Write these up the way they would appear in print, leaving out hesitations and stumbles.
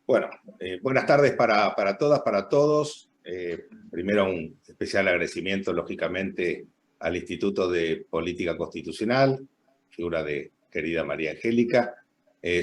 Bueno, buenas tardes para todas, para todos. Primero un especial agradecimiento, lógicamente, al Instituto de Política Constitucional, figura de querida María Angélica,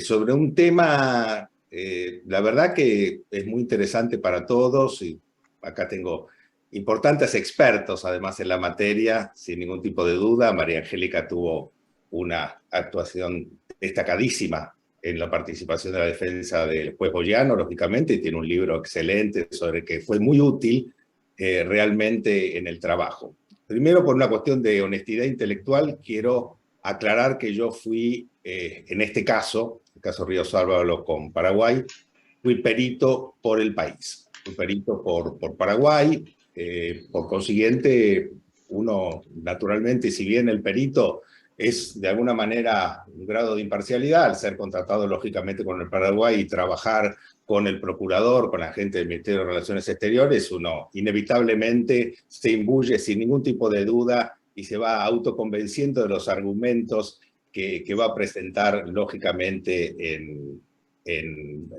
sobre un tema, la verdad que es muy interesante para todos, y acá tengo importantes expertos, además, en la materia, sin ningún tipo de duda. María Angélica tuvo una actuación destacadísima en la participación de la defensa del juez Boyano, lógicamente, y tiene un libro excelente sobre que fue muy útil realmente en el trabajo. Primero, por una cuestión de honestidad intelectual, quiero aclarar que yo fui, en este caso, el caso Ríos Ábalos con Paraguay, fui perito por el país, fui perito por Paraguay, por consiguiente, uno naturalmente, si bien el perito es de alguna manera un grado de imparcialidad, al ser contratado lógicamente con el Paraguay y trabajar con el procurador, con la gente del Ministerio de Relaciones Exteriores, uno inevitablemente se imbuye sin ningún tipo de duda y se va autoconvenciendo de los argumentos que va a presentar lógicamente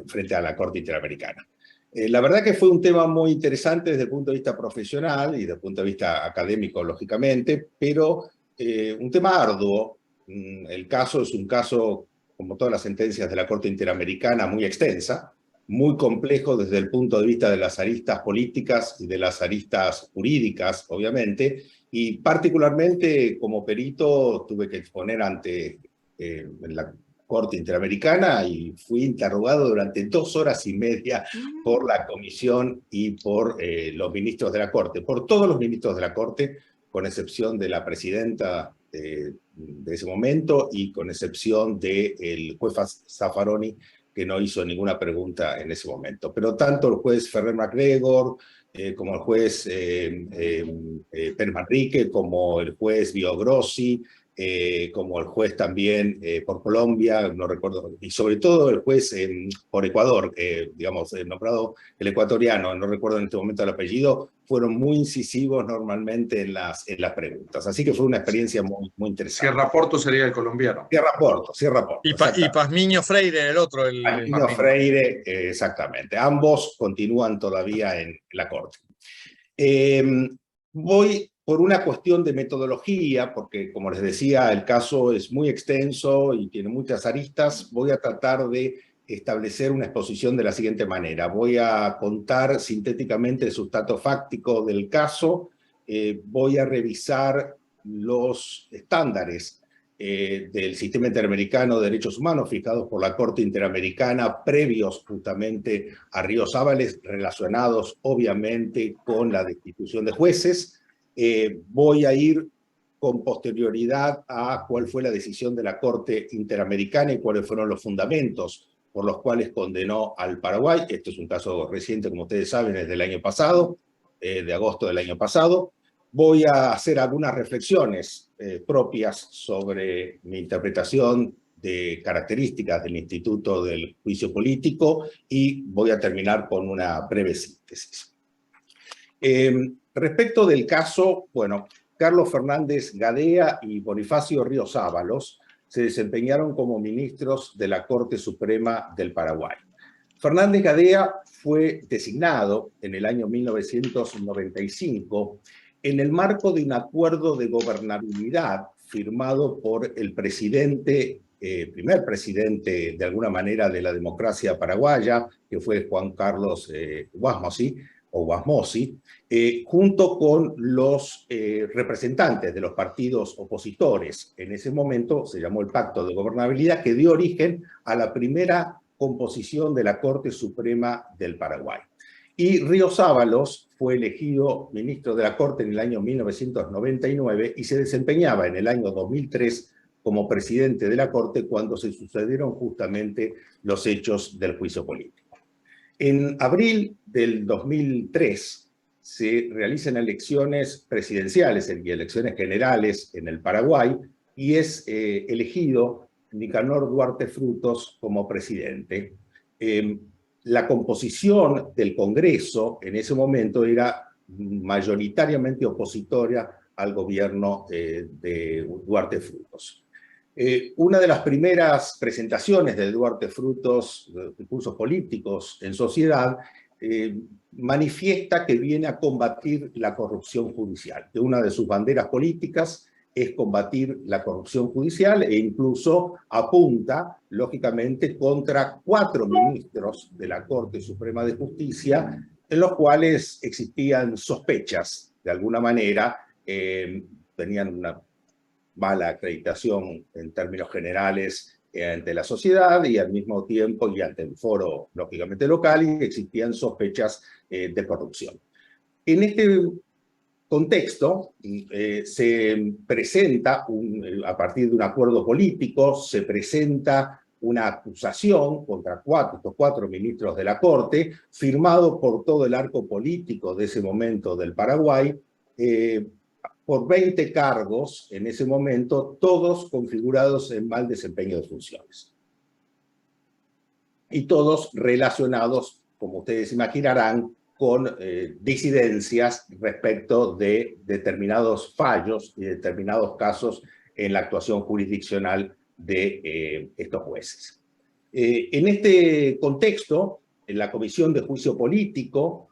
frente a la Corte Interamericana. La verdad que fue un tema muy interesante desde el punto de vista profesional y desde el punto de vista académico, lógicamente, pero un tema arduo. El caso es un caso, como todas las sentencias de la Corte Interamericana, muy extensa, muy complejo desde el punto de vista de las aristas políticas y de las aristas jurídicas, obviamente, y particularmente como perito tuve que exponer ante la Corte Interamericana y fui interrogado durante 2 horas y media por la comisión y por los ministros de la Corte, por todos los ministros de la Corte, con excepción de la presidenta de ese momento y con excepción del juez Zaffaroni, que no hizo ninguna pregunta en ese momento. Pero tanto el juez Ferrer MacGregor, como el juez Pérez Manrique, como el juez Biogrossi, como el juez también por Colombia, no recuerdo, y sobre todo el juez por Ecuador, digamos, nombrado el ecuatoriano, no recuerdo en este momento el apellido, fueron muy incisivos normalmente en las preguntas. Así que fue una experiencia muy interesante. Sierra Porto sería el colombiano. Sierra Porto. Y Pazmiño Freire, el otro. Pazmiño Freire, exactamente. Ambos continúan todavía en la Corte. Voy por una cuestión de metodología, porque como les decía, el caso es muy extenso y tiene muchas aristas. Voy a tratar de establecer una exposición de la siguiente manera. Voy a contar sintéticamente el sustrato fáctico del caso, voy a revisar los estándares del Sistema Interamericano de Derechos Humanos fijados por la Corte Interamericana previos justamente a Ríos Ábalos, relacionados obviamente con la destitución de jueces. Voy a ir con posterioridad a cuál fue la decisión de la Corte Interamericana y cuáles fueron los fundamentos por los cuales condenó al Paraguay. Esto es un caso reciente, como ustedes saben, es del año pasado, de agosto del año pasado. Voy a hacer algunas reflexiones propias sobre mi interpretación de características del Instituto del Juicio Político y voy a terminar con una breve síntesis. Respecto del caso, bueno, Carlos Fernández Gadea y Bonifacio Ríos Ábalos se desempeñaron como ministros de la Corte Suprema del Paraguay. Fernández Gadea fue designado en el año 1995 en el marco de un acuerdo de gobernabilidad firmado por el presidente, primer presidente de alguna manera de la democracia paraguaya, que fue Juan Carlos Guasmosi, junto con los representantes de los partidos opositores. En ese momento se llamó el Pacto de Gobernabilidad, que dio origen a la primera composición de la Corte Suprema del Paraguay. Y Ríos Ábalos fue elegido ministro de la Corte en el año 1999 y se desempeñaba en el año 2003 como presidente de la Corte cuando se sucedieron justamente los hechos del juicio político. En abril del 2003 se realizan elecciones presidenciales y elecciones generales en el Paraguay y es elegido Nicanor Duarte Frutos como presidente. La composición del Congreso en ese momento era mayoritariamente opositora al gobierno de Duarte Frutos. Una de las primeras presentaciones de Duarte Frutos, de discursos políticos en sociedad, manifiesta que viene a combatir la corrupción judicial, que una de sus banderas políticas es combatir la corrupción judicial e incluso apunta, lógicamente, contra 4 ministros de la Corte Suprema de Justicia en los cuales existían sospechas, de alguna manera, tenían una mala acreditación en términos generales ante la sociedad y al mismo tiempo y ante el foro, lógicamente, local, y existían sospechas de corrupción. En este contexto, se presenta, a partir de un acuerdo político, se presenta una acusación contra estos 4 ministros de la Corte, firmado por todo el arco político de ese momento del Paraguay, por 20 cargos en ese momento, todos configurados en mal desempeño de funciones. Y todos relacionados, como ustedes imaginarán, con disidencias respecto de determinados fallos y determinados casos en la actuación jurisdiccional de estos jueces. En este contexto, en la Comisión de Juicio Político,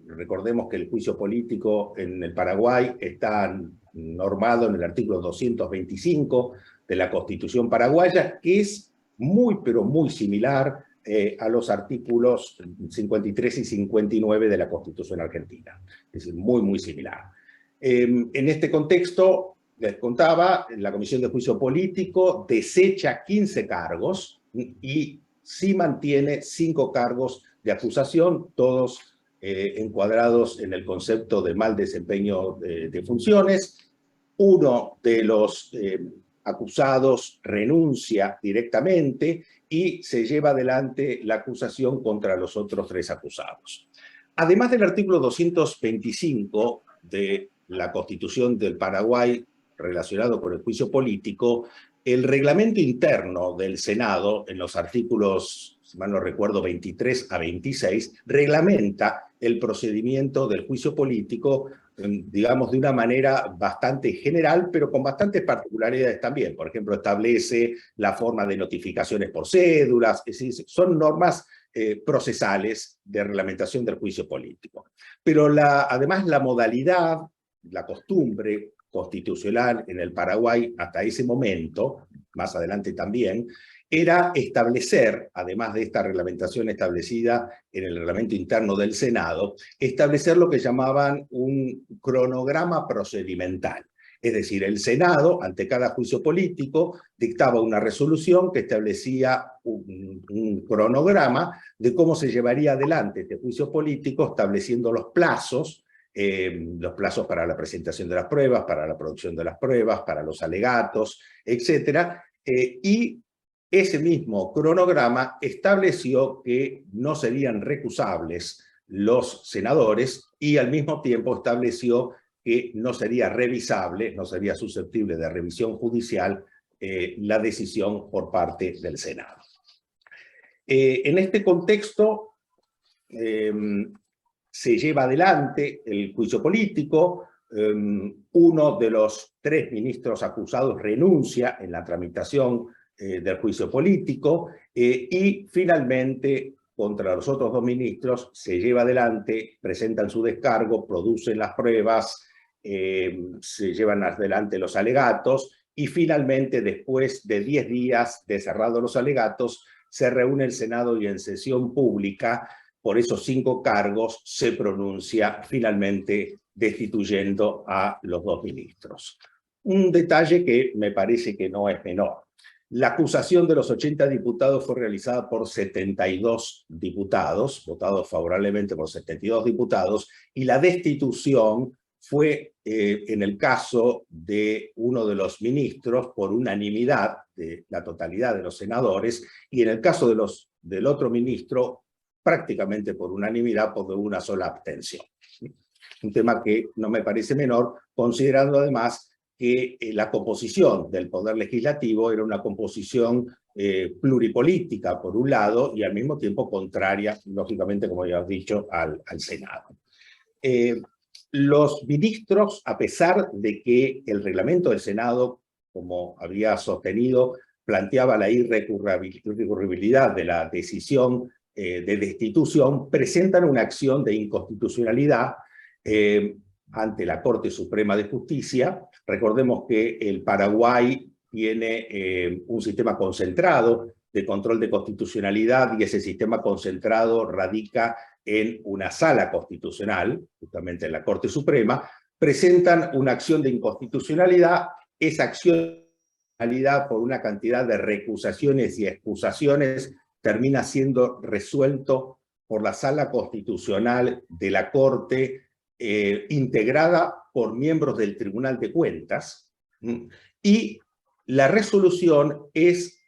recordemos que el juicio político en el Paraguay está normado en el artículo 225 de la Constitución paraguaya, que es muy, pero muy similar a los artículos 53 y 59 de la Constitución argentina. Es decir, muy, muy similar. En este contexto, les contaba, la Comisión de Juicio Político desecha 15 cargos y sí mantiene 5 cargos de acusación, todos encuadrados en el concepto de mal desempeño de funciones. Uno de los acusados renuncia directamente y se lleva adelante la acusación contra los otros 3 acusados. Además del artículo 225 de la Constitución del Paraguay relacionado con el juicio político, el reglamento interno del Senado, en los artículos, si mal no recuerdo, 23 a 26, reglamenta el procedimiento del juicio político, digamos, de una manera bastante general, pero con bastantes particularidades también. Por ejemplo, establece la forma de notificaciones por cédulas, es decir, son normas procesales de reglamentación del juicio político. Pero además la modalidad, la costumbre constitucional en el Paraguay hasta ese momento, más adelante también, era establecer, además de esta reglamentación establecida en el reglamento interno del Senado, establecer lo que llamaban un cronograma procedimental. Es decir, el Senado, ante cada juicio político, dictaba una resolución que establecía un cronograma de cómo se llevaría adelante este juicio político, estableciendo los plazos para la presentación de las pruebas, para la producción de las pruebas, para los alegatos, etc. Y ese mismo cronograma estableció que no serían recusables los senadores y al mismo tiempo estableció que no sería revisable, no sería susceptible de revisión judicial la decisión por parte del Senado. En este contexto se lleva adelante el juicio político, uno de los 3 ministros acusados renuncia en la tramitación del juicio político y finalmente contra los otros 2 ministros se lleva adelante, presentan su descargo, producen las pruebas, se llevan adelante los alegatos y finalmente después de 10 días de cerrados los alegatos se reúne el Senado y en sesión pública por esos 5 cargos se pronuncia finalmente destituyendo a los 2 ministros. Un detalle que me parece que no es menor. La acusación de los 80 diputados fue realizada por 72 diputados, votados favorablemente por 72 diputados, y la destitución fue, en el caso de uno de los ministros, por unanimidad de la totalidad de los senadores, y en el caso del otro ministro, prácticamente por unanimidad, por una sola abstención. Un tema que no me parece menor, considerando además que la composición del Poder Legislativo era una composición pluripolítica, por un lado, y al mismo tiempo contraria, lógicamente, como ya he dicho, al Senado. Los ministros, a pesar de que el reglamento del Senado como había sostenido, planteaba la irrecurribilidad de la decisión de destitución, presentan una acción de inconstitucionalidad ante la Corte Suprema de Justicia. Recordemos que el Paraguay tiene un sistema concentrado de control de constitucionalidad y ese sistema concentrado radica en una sala constitucional, justamente en la Corte Suprema. Presentan una acción de inconstitucionalidad. Esa acción por una cantidad de recusaciones y excusaciones termina siendo resuelto por la Sala Constitucional de la Corte, integrada por miembros del Tribunal de Cuentas, y la resolución es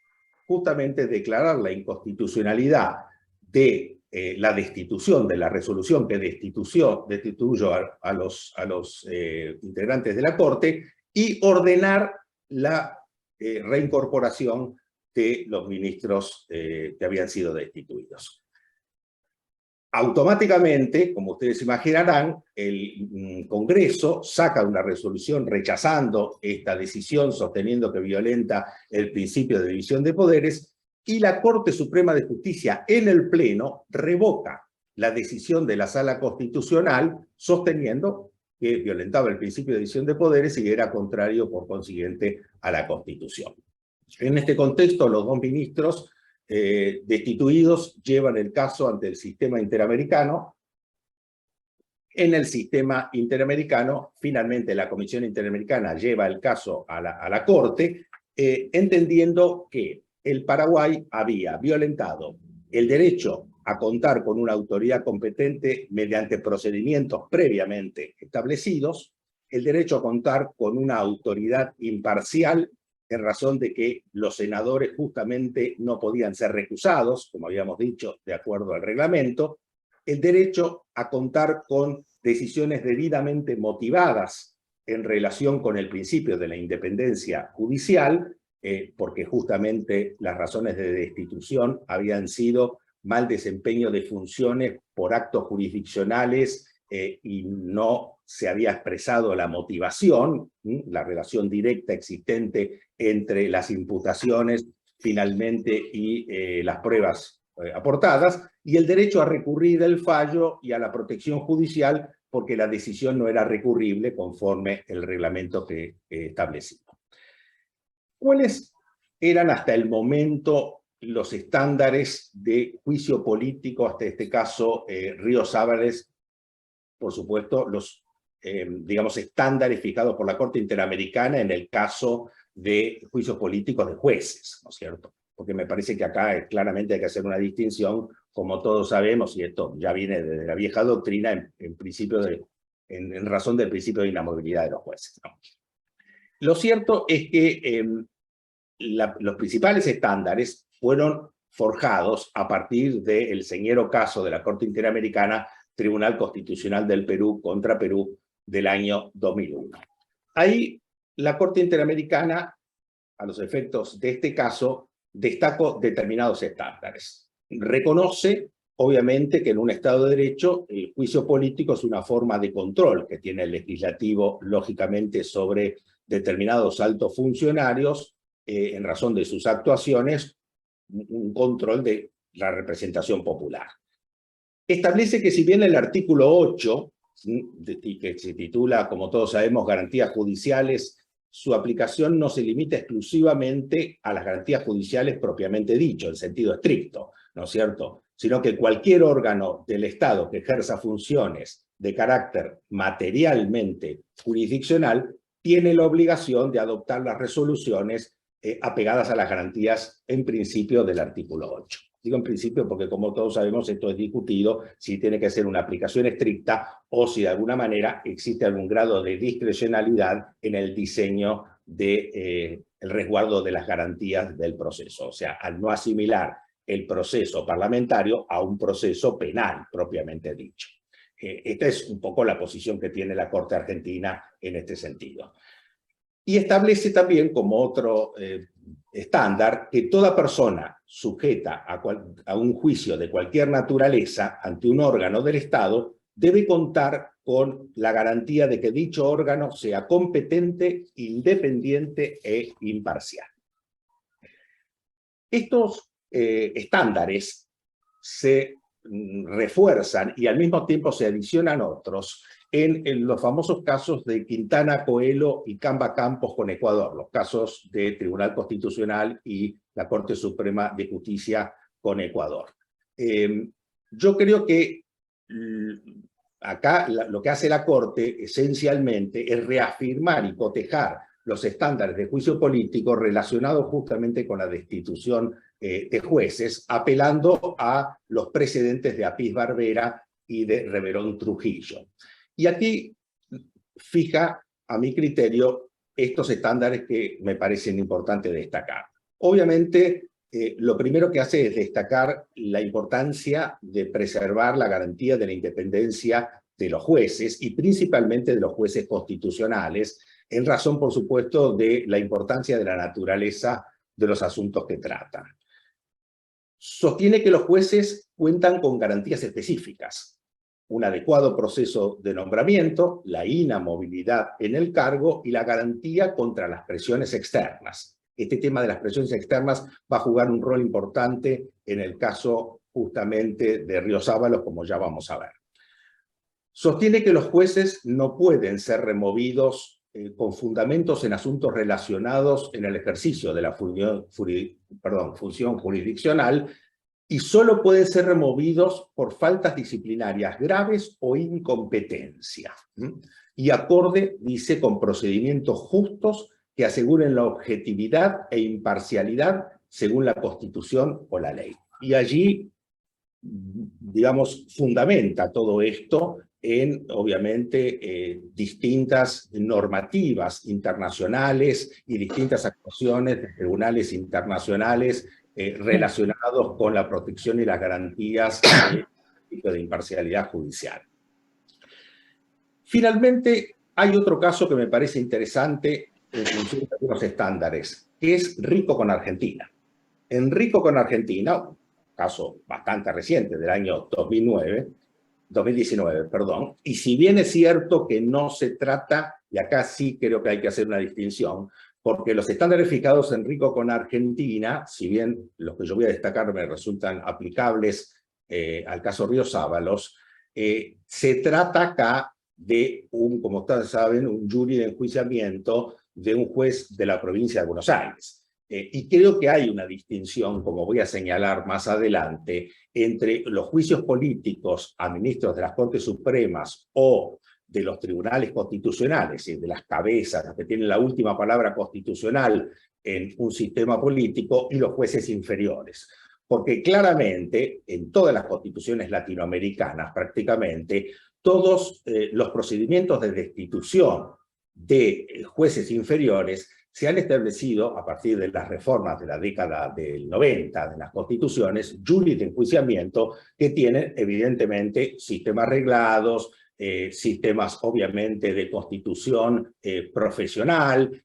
justamente declarar la inconstitucionalidad de la destitución, de la resolución que destituyó a los integrantes de la Corte, y ordenar la reincorporación de los ministros que habían sido destituidos. Automáticamente, como ustedes imaginarán, el Congreso saca una resolución rechazando esta decisión, sosteniendo que violenta el principio de división de poderes, y la Corte Suprema de Justicia en el Pleno revoca la decisión de la Sala Constitucional, sosteniendo que violentaba el principio de división de poderes y era contrario, por consiguiente, a la Constitución. En este contexto, los dos ministros destituidos llevan el caso ante el sistema interamericano. En el sistema interamericano, finalmente la Comisión Interamericana lleva el caso a la Corte, entendiendo que el Paraguay había violentado el derecho a contar con una autoridad competente mediante procedimientos previamente establecidos, el derecho a contar con una autoridad imparcial en razón de que los senadores justamente no podían ser recusados, como habíamos dicho, de acuerdo al reglamento, el derecho a contar con decisiones debidamente motivadas en relación con el principio de la independencia judicial, porque justamente las razones de destitución habían sido mal desempeño de funciones por actos jurisdiccionales y no se había expresado la motivación, la relación directa existente entre las imputaciones finalmente y las pruebas aportadas, y el derecho a recurrir el fallo y a la protección judicial porque la decisión no era recurrible conforme el reglamento que establecía. ¿Cuáles eran hasta el momento los estándares de juicio político, hasta este caso Ríos Ábalos, por supuesto, los digamos, estándares fijados por la Corte Interamericana en el caso de juicios políticos de jueces, ¿no es cierto? Porque me parece que acá claramente hay que hacer una distinción, como todos sabemos, y esto ya viene desde la vieja doctrina, en razón del principio de inamovilidad de los jueces, ¿no? Lo cierto es que los principales estándares fueron forjados a partir del señero caso de la Corte Interamericana, Tribunal Constitucional del Perú contra Perú, del año 2001. Ahí la Corte Interamericana, a los efectos de este caso, destacó determinados estándares. Reconoce, obviamente, que en un Estado de Derecho el juicio político es una forma de control que tiene el legislativo, lógicamente, sobre determinados altos funcionarios, en razón de sus actuaciones, un control de la representación popular. Establece que si bien el artículo 8, y que se titula, como todos sabemos, garantías judiciales, su aplicación no se limita exclusivamente a las garantías judiciales propiamente dicho, en sentido estricto, ¿no es cierto? Sino que cualquier órgano del Estado que ejerza funciones de carácter materialmente jurisdiccional tiene la obligación de adoptar las resoluciones apegadas a las garantías en principio del artículo 8. Digo en principio porque, como todos sabemos, esto es discutido si tiene que ser una aplicación estricta o si de alguna manera existe algún grado de discrecionalidad en el diseño del resguardo de las garantías del proceso. O sea, al no asimilar el proceso parlamentario a un proceso penal propiamente dicho. Esta es un poco la posición que tiene la Corte Argentina en este sentido. Y establece también como otro estándar que toda persona sujeta a un juicio de cualquier naturaleza ante un órgano del Estado debe contar con la garantía de que dicho órgano sea competente, independiente e imparcial. Estos estándares se refuerzan y al mismo tiempo se adicionan otros en los famosos casos de Quintana Coelho y Camba Campos con Ecuador, los casos de Tribunal Constitucional y la Corte Suprema de Justicia con Ecuador. Yo creo que acá lo que hace la Corte esencialmente es reafirmar y cotejar los estándares de juicio político relacionados justamente con la destitución de jueces, apelando a los precedentes de Apis Barbera y de Reverón Trujillo. Y aquí fija, a mi criterio, estos estándares que me parecen importantes destacar. Obviamente, lo primero que hace es destacar la importancia de preservar la garantía de la independencia de los jueces y principalmente de los jueces constitucionales, en razón, por supuesto, de la importancia de la naturaleza de los asuntos que tratan. Sostiene que los jueces cuentan con garantías específicas: un adecuado proceso de nombramiento, la inamovilidad en el cargo y la garantía contra las presiones externas. Este tema de las presiones externas va a jugar un rol importante en el caso justamente de Ríos-Ábalos, como ya vamos a ver. Sostiene que los jueces no pueden ser removidos con fundamentos en asuntos relacionados en el ejercicio de la función jurisdiccional y solo pueden ser removidos por faltas disciplinarias graves o incompetencia. Y acorde, dice, con procedimientos justos que aseguren la objetividad e imparcialidad según la Constitución o la ley. Y allí, digamos, fundamenta todo esto en, obviamente, distintas normativas internacionales y distintas actuaciones de tribunales internacionales relacionados con la protección y las garantías de imparcialidad judicial. Finalmente, hay otro caso que me parece interesante en función de algunos estándares, que es Rico con Argentina. En Rico con Argentina, un caso bastante reciente del año 2019, perdón, y si bien es cierto que no se trata, y acá sí creo que hay que hacer una distinción, porque los estándares fijados en Rico con Argentina, si bien los que yo voy a destacar me resultan aplicables al caso Ríos-Ábalos, se trata acá de como ustedes saben, un jury de enjuiciamiento de un juez de la provincia de Buenos Aires. Y creo que hay una distinción, como voy a señalar más adelante, entre los juicios políticos a ministros de las Cortes Supremas o de los tribunales constitucionales y de las cabezas, las que tienen la última palabra constitucional en un sistema político, y los jueces inferiores. Porque claramente, en todas las constituciones latinoamericanas, prácticamente, todos los procedimientos de destitución de jueces inferiores se han establecido a partir de las reformas de la década del 90 de las constituciones, juris de enjuiciamiento que tienen evidentemente sistemas reglados, sistemas obviamente de constitución profesional,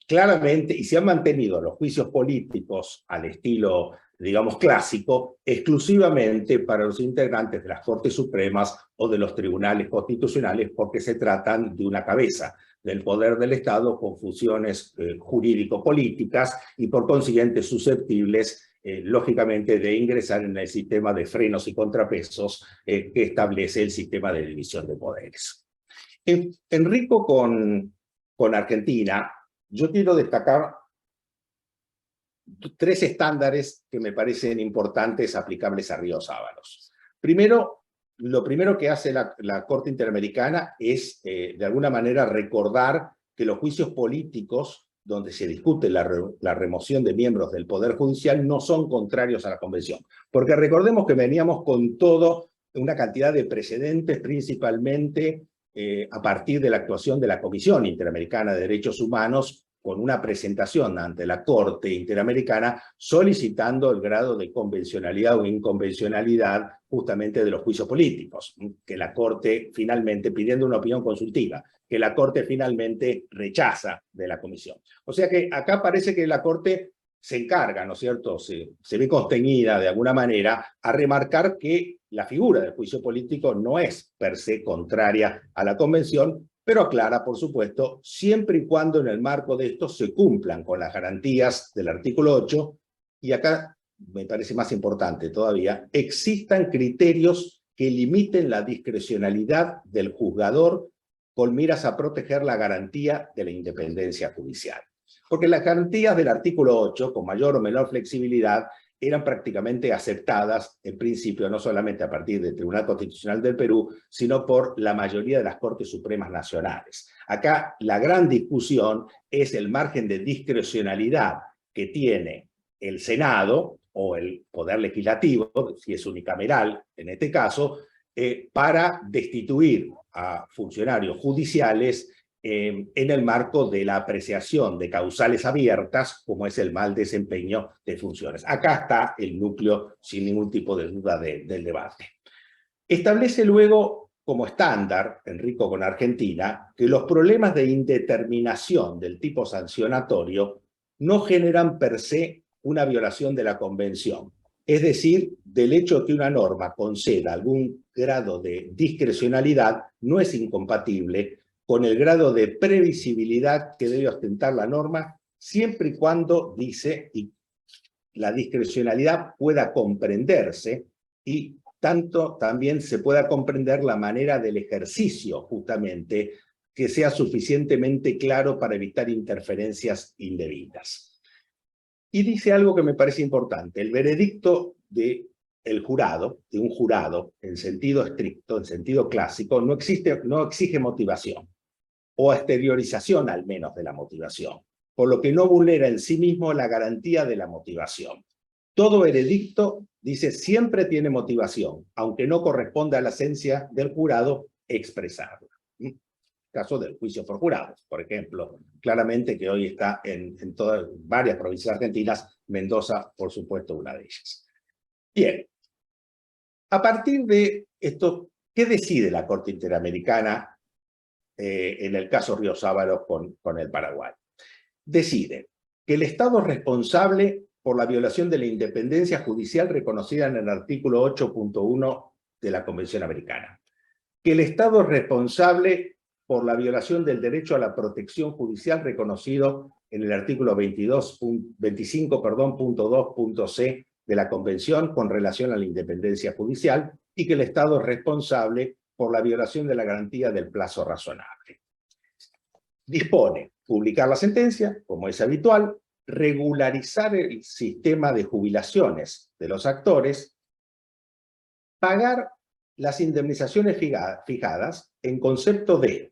claramente, y se han mantenido los juicios políticos al estilo, digamos, clásico, exclusivamente para los integrantes de las Cortes Supremas o de los tribunales constitucionales, porque se tratan de una cabeza del poder del Estado con funciones jurídico-políticas y por consiguiente susceptibles, lógicamente, de ingresar en el sistema de frenos y contrapesos que establece el sistema de división de poderes. En Rico con Argentina, yo quiero destacar tres estándares que me parecen importantes aplicables a Ríos-Ábalos. Primero, lo primero que hace la Corte Interamericana es, de alguna manera, recordar que los juicios políticos, donde se discute la remoción de miembros del Poder Judicial, no son contrarios a la Convención. Porque recordemos que veníamos con una cantidad de precedentes, principalmente a partir de la actuación de la Comisión Interamericana de Derechos Humanos, con una presentación ante la Corte Interamericana solicitando el grado de convencionalidad o inconvencionalidad justamente de los juicios políticos, que la Corte finalmente, pidiendo una opinión consultiva, que la Corte finalmente rechaza de la Comisión. O sea que acá parece que la Corte se encarga, ¿no es cierto?, se ve constreñida de alguna manera a remarcar que la figura del juicio político no es per se contraria a la Convención, pero aclara, por supuesto, siempre y cuando en el marco de esto se cumplan con las garantías del artículo 8, y acá me parece más importante todavía, existan criterios que limiten la discrecionalidad del juzgador con miras a proteger la garantía de la independencia judicial. Porque las garantías del artículo 8, con mayor o menor flexibilidad, eran prácticamente aceptadas, en principio, no solamente a partir del Tribunal Constitucional del Perú, sino por la mayoría de las Cortes Supremas Nacionales. Acá la gran discusión es el margen de discrecionalidad que tiene el Senado, o el Poder Legislativo, si es unicameral en este caso, para destituir a funcionarios judiciales en el marco de la apreciación de causales abiertas, como es el mal desempeño de funciones. Acá está el núcleo, sin ningún tipo de duda, del debate. Establece luego como estándar, Enrico con Argentina, que los problemas de indeterminación del tipo sancionatorio no generan per se una violación de la Convención. Es decir, del hecho de que una norma conceda algún grado de discrecionalidad no es incompatible con el grado de previsibilidad que debe ostentar la norma, siempre y cuando, dice, y la discrecionalidad pueda comprenderse y tanto también se pueda comprender la manera del ejercicio, justamente, que sea suficientemente claro para evitar interferencias indebidas. Y dice algo que me parece importante: el veredicto de un jurado, en sentido estricto, en sentido clásico, no exige motivación, o exteriorización al menos de la motivación, por lo que no vulnera en sí mismo la garantía de la motivación. Todo veredicto, dice, siempre tiene motivación, aunque no corresponda a la esencia del jurado expresarla. Caso del juicio por jurados, por ejemplo, claramente que hoy está en varias provincias argentinas, Mendoza, por supuesto, una de ellas. Bien, a partir de esto, ¿qué decide la Corte Interamericana en el caso Ríos Ábalos con el Paraguay? Decide que el Estado es responsable por la violación de la independencia judicial reconocida en el artículo 8.1 de la Convención Americana, que el Estado es responsable por la violación del derecho a la protección judicial reconocido en el artículo 25.2.c de la Convención con relación a la independencia judicial, y que el Estado es responsable por la violación de la garantía del plazo razonable. Dispone publicar la sentencia, como es habitual, regularizar el sistema de jubilaciones de los actores, pagar las indemnizaciones fijadas en concepto de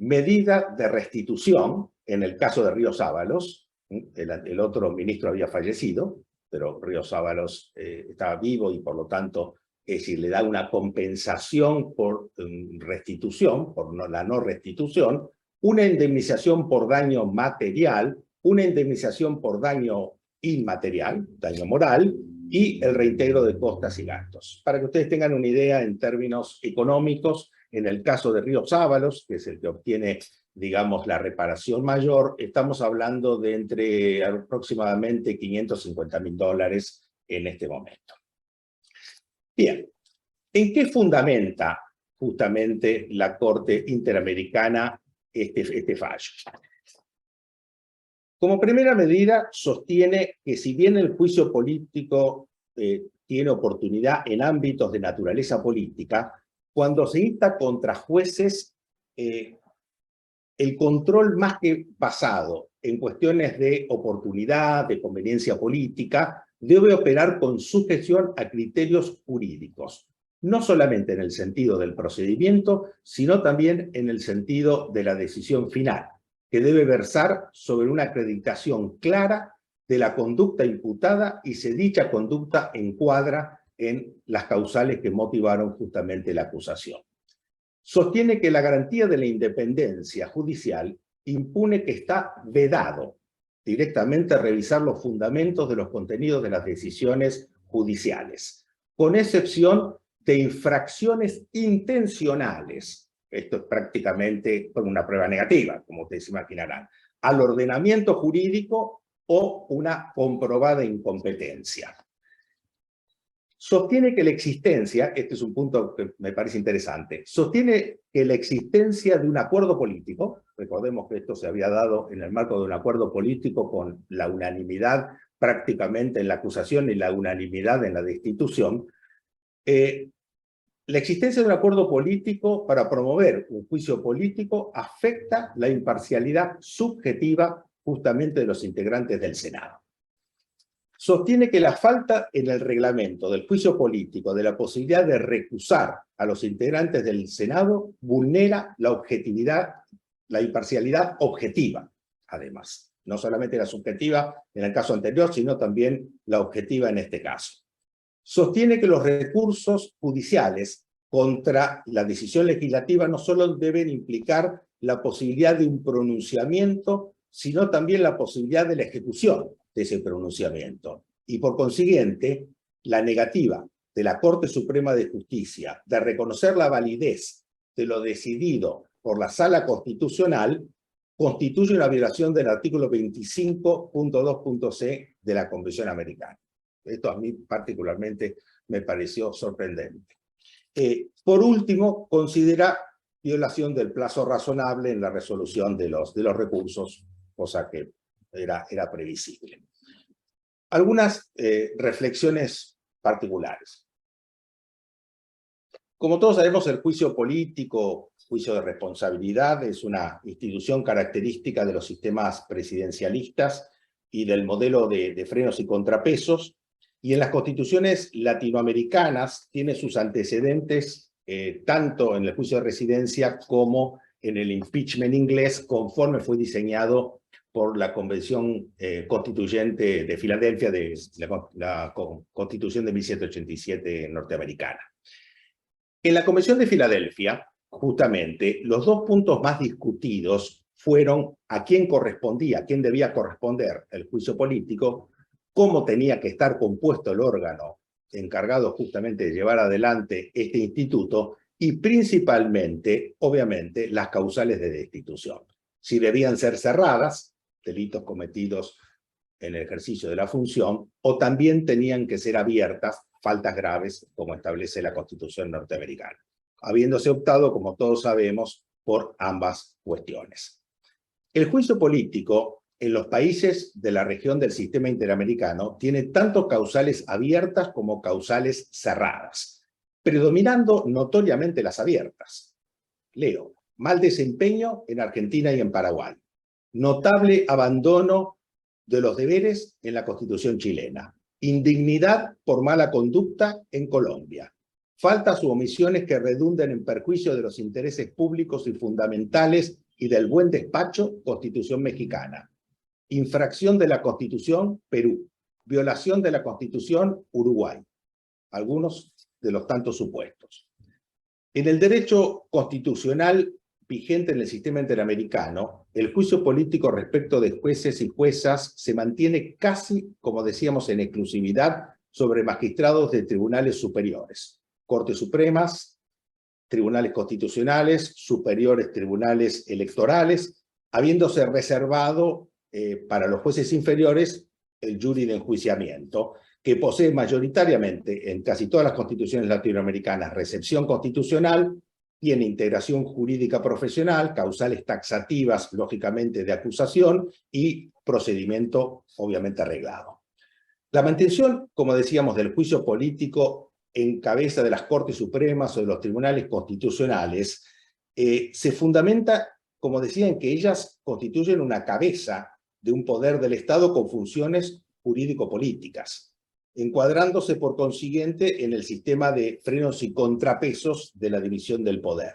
medida de restitución, en el caso de Ríos Ábalos, el otro ministro había fallecido, pero Ríos Ábalos estaba vivo y por lo tanto, es decir, le da una compensación por restitución, por la no restitución, una indemnización por daño material, una indemnización por daño inmaterial, daño moral, y el reintegro de costas y gastos. Para que ustedes tengan una idea en términos económicos, en el caso de Ríos Ábalos, que es el que obtiene, digamos, la reparación mayor, estamos hablando de entre aproximadamente $550.000 en este momento. Bien, ¿en qué fundamenta justamente la Corte Interamericana este fallo? Como primera medida, sostiene que si bien el juicio político tiene oportunidad en ámbitos de naturaleza política, cuando se insta contra jueces, el control más que basado en cuestiones de oportunidad, de conveniencia política, debe operar con sujeción a criterios jurídicos, no solamente en el sentido del procedimiento, sino también en el sentido de la decisión final, que debe versar sobre una acreditación clara de la conducta imputada y si dicha conducta encuadra en las causales que motivaron justamente la acusación. Sostiene que la garantía de la independencia judicial impone que está vedado directamente a revisar los fundamentos de los contenidos de las decisiones judiciales, con excepción de infracciones intencionales. Esto es prácticamente una prueba negativa, como ustedes imaginarán, al ordenamiento jurídico o una comprobada incompetencia. Sostiene que la existencia, este es un punto que me parece interesante, sostiene que la existencia de un acuerdo político, recordemos que esto se había dado en el marco de un acuerdo político con la unanimidad prácticamente en la acusación y la unanimidad en la destitución, la existencia de un acuerdo político para promover un juicio político afecta la imparcialidad subjetiva justamente de los integrantes del Senado. Sostiene que la falta en el reglamento del juicio político de la posibilidad de recusar a los integrantes del Senado vulnera la objetividad, la imparcialidad objetiva, además. No solamente la subjetiva en el caso anterior, sino también la objetiva en este caso. Sostiene que los recursos judiciales contra la decisión legislativa no solo deben implicar la posibilidad de un pronunciamiento, sino también la posibilidad de la ejecución de ese pronunciamiento. Y por consiguiente, la negativa de la Corte Suprema de Justicia de reconocer la validez de lo decidido por la Sala Constitucional constituye una violación del artículo 25.2.c de la Convención Americana. Esto a mí particularmente me pareció sorprendente. Por último, considera violación del plazo razonable en la resolución de los recursos, cosa que era previsible. Algunas reflexiones particulares. Como todos sabemos, el juicio político, juicio de responsabilidad, es una institución característica de los sistemas presidencialistas y del modelo de frenos y contrapesos, y en las constituciones latinoamericanas tiene sus antecedentes tanto en el juicio de residencia como en el impeachment inglés, conforme fue diseñado por la Convención Constituyente de Filadelfia, de la Constitución de 1787 norteamericana. En la Convención de Filadelfia, justamente, los dos puntos más discutidos fueron a quién correspondía, a quién debía corresponder el juicio político, cómo tenía que estar compuesto el órgano encargado justamente de llevar adelante este instituto y principalmente, obviamente, las causales de destitución. Si debían ser cerradas, delitos cometidos en el ejercicio de la función, o también tenían que ser abiertas, faltas graves, como establece la Constitución norteamericana, habiéndose optado, como todos sabemos, por ambas cuestiones. El juicio político en los países de la región del sistema interamericano tiene tanto causales abiertas como causales cerradas, predominando notoriamente las abiertas. Leo: mal desempeño en Argentina y en Paraguay, notable abandono de los deberes en la Constitución chilena, indignidad por mala conducta en Colombia, faltas u omisiones que redunden en perjuicio de los intereses públicos y fundamentales y del buen despacho, Constitución mexicana, infracción de la Constitución, Perú, violación de la Constitución, Uruguay, algunos de los tantos supuestos. En el derecho constitucional vigente en el sistema interamericano, el juicio político respecto de jueces y juezas se mantiene casi, como decíamos, en exclusividad sobre magistrados de tribunales superiores, Cortes Supremas, tribunales constitucionales, superiores tribunales electorales, habiéndose reservado para los jueces inferiores el jury de enjuiciamiento, que posee mayoritariamente en casi todas las constituciones latinoamericanas recepción constitucional, tiene integración jurídica profesional, causales taxativas, lógicamente, de acusación y procedimiento, obviamente, arreglado. La mantención, como decíamos, del juicio político en cabeza de las Cortes Supremas o de los tribunales constitucionales se fundamenta, como decía, en que ellas constituyen una cabeza de un poder del Estado con funciones jurídico-políticas, encuadrándose por consiguiente en el sistema de frenos y contrapesos de la división del poder.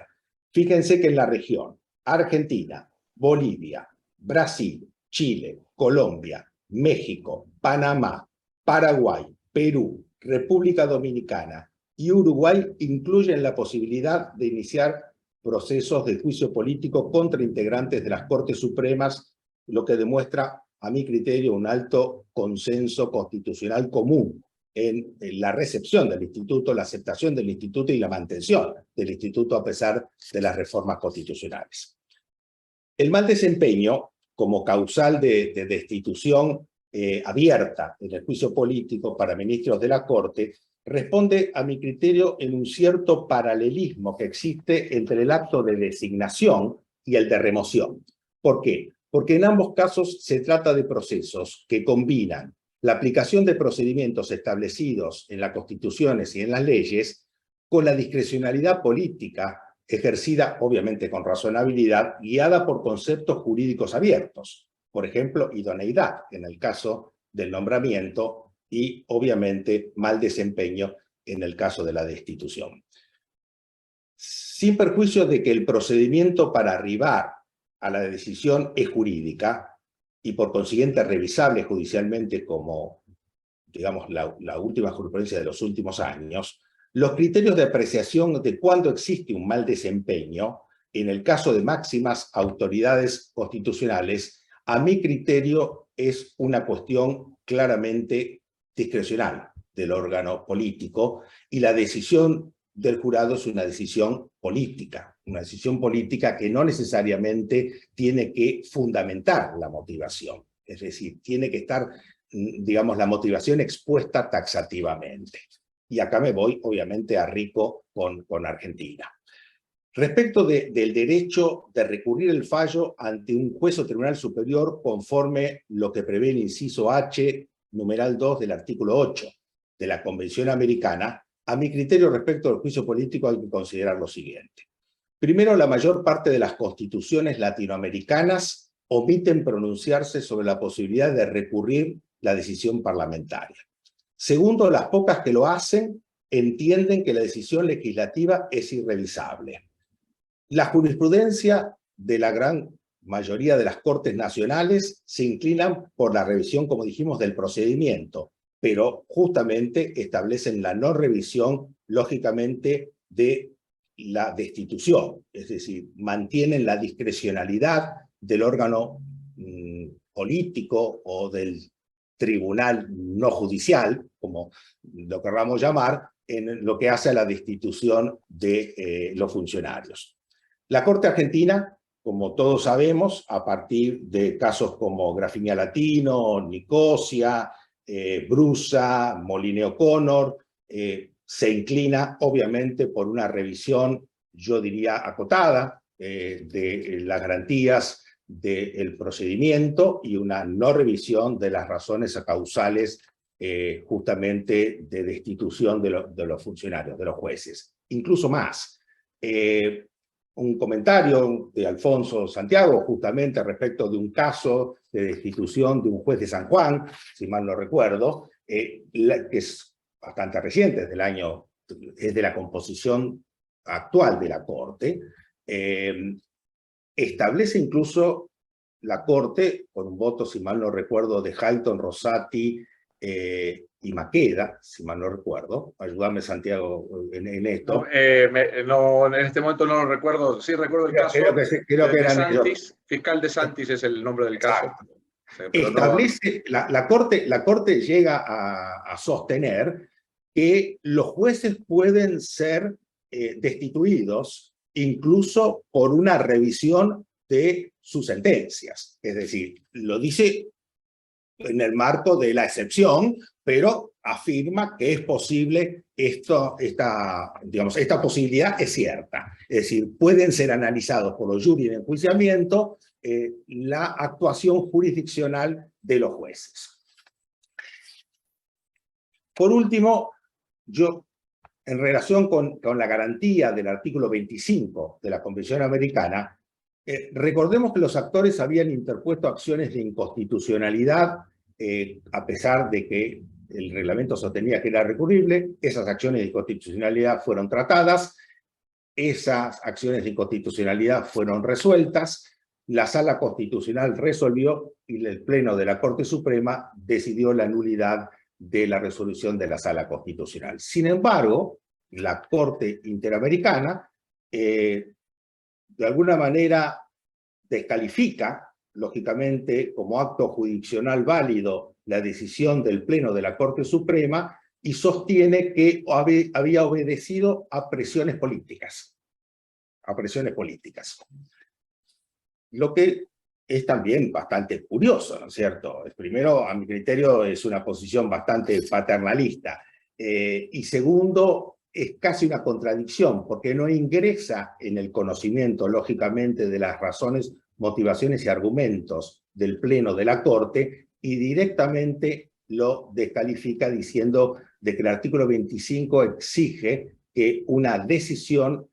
Fíjense que en la región, Argentina, Bolivia, Brasil, Chile, Colombia, México, Panamá, Paraguay, Perú, República Dominicana y Uruguay incluyen la posibilidad de iniciar procesos de juicio político contra integrantes de las Cortes Supremas, lo que demuestra, a mi criterio, un alto consenso constitucional común en la recepción del instituto, la aceptación del instituto y la mantención del instituto a pesar de las reformas constitucionales. El mal desempeño como causal de destitución abierta en el juicio político para ministros de la Corte, responde a mi criterio en un cierto paralelismo que existe entre el acto de designación y el de remoción. ¿Por qué? Porque en ambos casos se trata de procesos que combinan la aplicación de procedimientos establecidos en las constituciones y en las leyes con la discrecionalidad política ejercida, obviamente con razonabilidad, guiada por conceptos jurídicos abiertos. Por ejemplo, idoneidad, en el caso del nombramiento, y obviamente mal desempeño en el caso de la destitución. Sin perjuicio de que el procedimiento para arribar a la decisión es jurídica y por consiguiente revisable judicialmente como, digamos, la última jurisprudencia de los últimos años, los criterios de apreciación de cuándo existe un mal desempeño, en el caso de máximas autoridades constitucionales, a mi criterio es una cuestión claramente discrecional del órgano político, y la decisión del jurado es una decisión política que no necesariamente tiene que fundamentar la motivación, es decir, tiene que estar, digamos, la motivación expuesta taxativamente. Y acá me voy, obviamente, a Rico con Argentina. Respecto del derecho de recurrir el fallo ante un juez o tribunal superior conforme lo que prevé el inciso H, numeral 2 del artículo 8 de la Convención Americana, a mi criterio respecto al juicio político hay que considerar lo siguiente. Primero, la mayor parte de las constituciones latinoamericanas omiten pronunciarse sobre la posibilidad de recurrir la decisión parlamentaria. Segundo, las pocas que lo hacen entienden que la decisión legislativa es irrevisable. La jurisprudencia de la gran mayoría de las Cortes nacionales se inclinan por la revisión, como dijimos, del procedimiento, pero justamente establecen la no revisión, lógicamente, de la destitución, es decir, mantienen la discrecionalidad del órgano político o del tribunal no judicial, como lo querramos llamar, en lo que hace a la destitución de los funcionarios. La Corte Argentina, como todos sabemos, a partir de casos como Grafinia Latino, Nicosia, Brusa, Moline O'Connor, se inclina obviamente por una revisión, yo diría acotada, de las garantías del procedimiento y una no revisión de las razones causales justamente de destitución de los funcionarios, de los jueces. Incluso más, un comentario de Alfonso Santiago justamente respecto de un caso de destitución de un juez de San Juan, si mal no recuerdo, que es bastante reciente, es de la composición actual de la Corte, establece incluso la Corte, con un voto, si mal no recuerdo, de Halton, Rosati y Maqueda, si mal no recuerdo. Ayúdame, Santiago, en esto. No, en este momento no lo recuerdo. Sí recuerdo el caso. Creo que eran Santis, fiscal de Santis es el nombre del caso. Establece, no... la Corte llega a sostener que los jueces pueden ser destituidos incluso por una revisión de sus sentencias. Es decir, lo dice en el marco de la excepción, pero afirma que es posible esta posibilidad es cierta. Es decir, pueden ser analizados por los juris de enjuiciamiento la actuación jurisdiccional de los jueces. Por último, yo, en relación con la garantía del artículo 25 de la Convención Americana, recordemos que los actores habían interpuesto acciones de inconstitucionalidad a pesar de que el reglamento sostenía que era recurrible. Esas acciones de inconstitucionalidad fueron tratadas, esas acciones de inconstitucionalidad fueron resueltas, la Sala Constitucional resolvió y el Pleno de la Corte Suprema decidió la nulidad de la resolución de la Sala Constitucional. Sin embargo, la Corte Interamericana de alguna manera descalifica, lógicamente, como acto jurisdiccional válido la decisión del Pleno de la Corte Suprema y sostiene que había obedecido a presiones políticas. Lo que es también bastante curioso, ¿no es cierto? Primero, a mi criterio, es una posición bastante paternalista. Y segundo, es casi una contradicción, porque no ingresa en el conocimiento, lógicamente, de las razones, motivaciones y argumentos del Pleno de la Corte, y directamente lo descalifica diciendo de que el artículo 25 exige que una decisión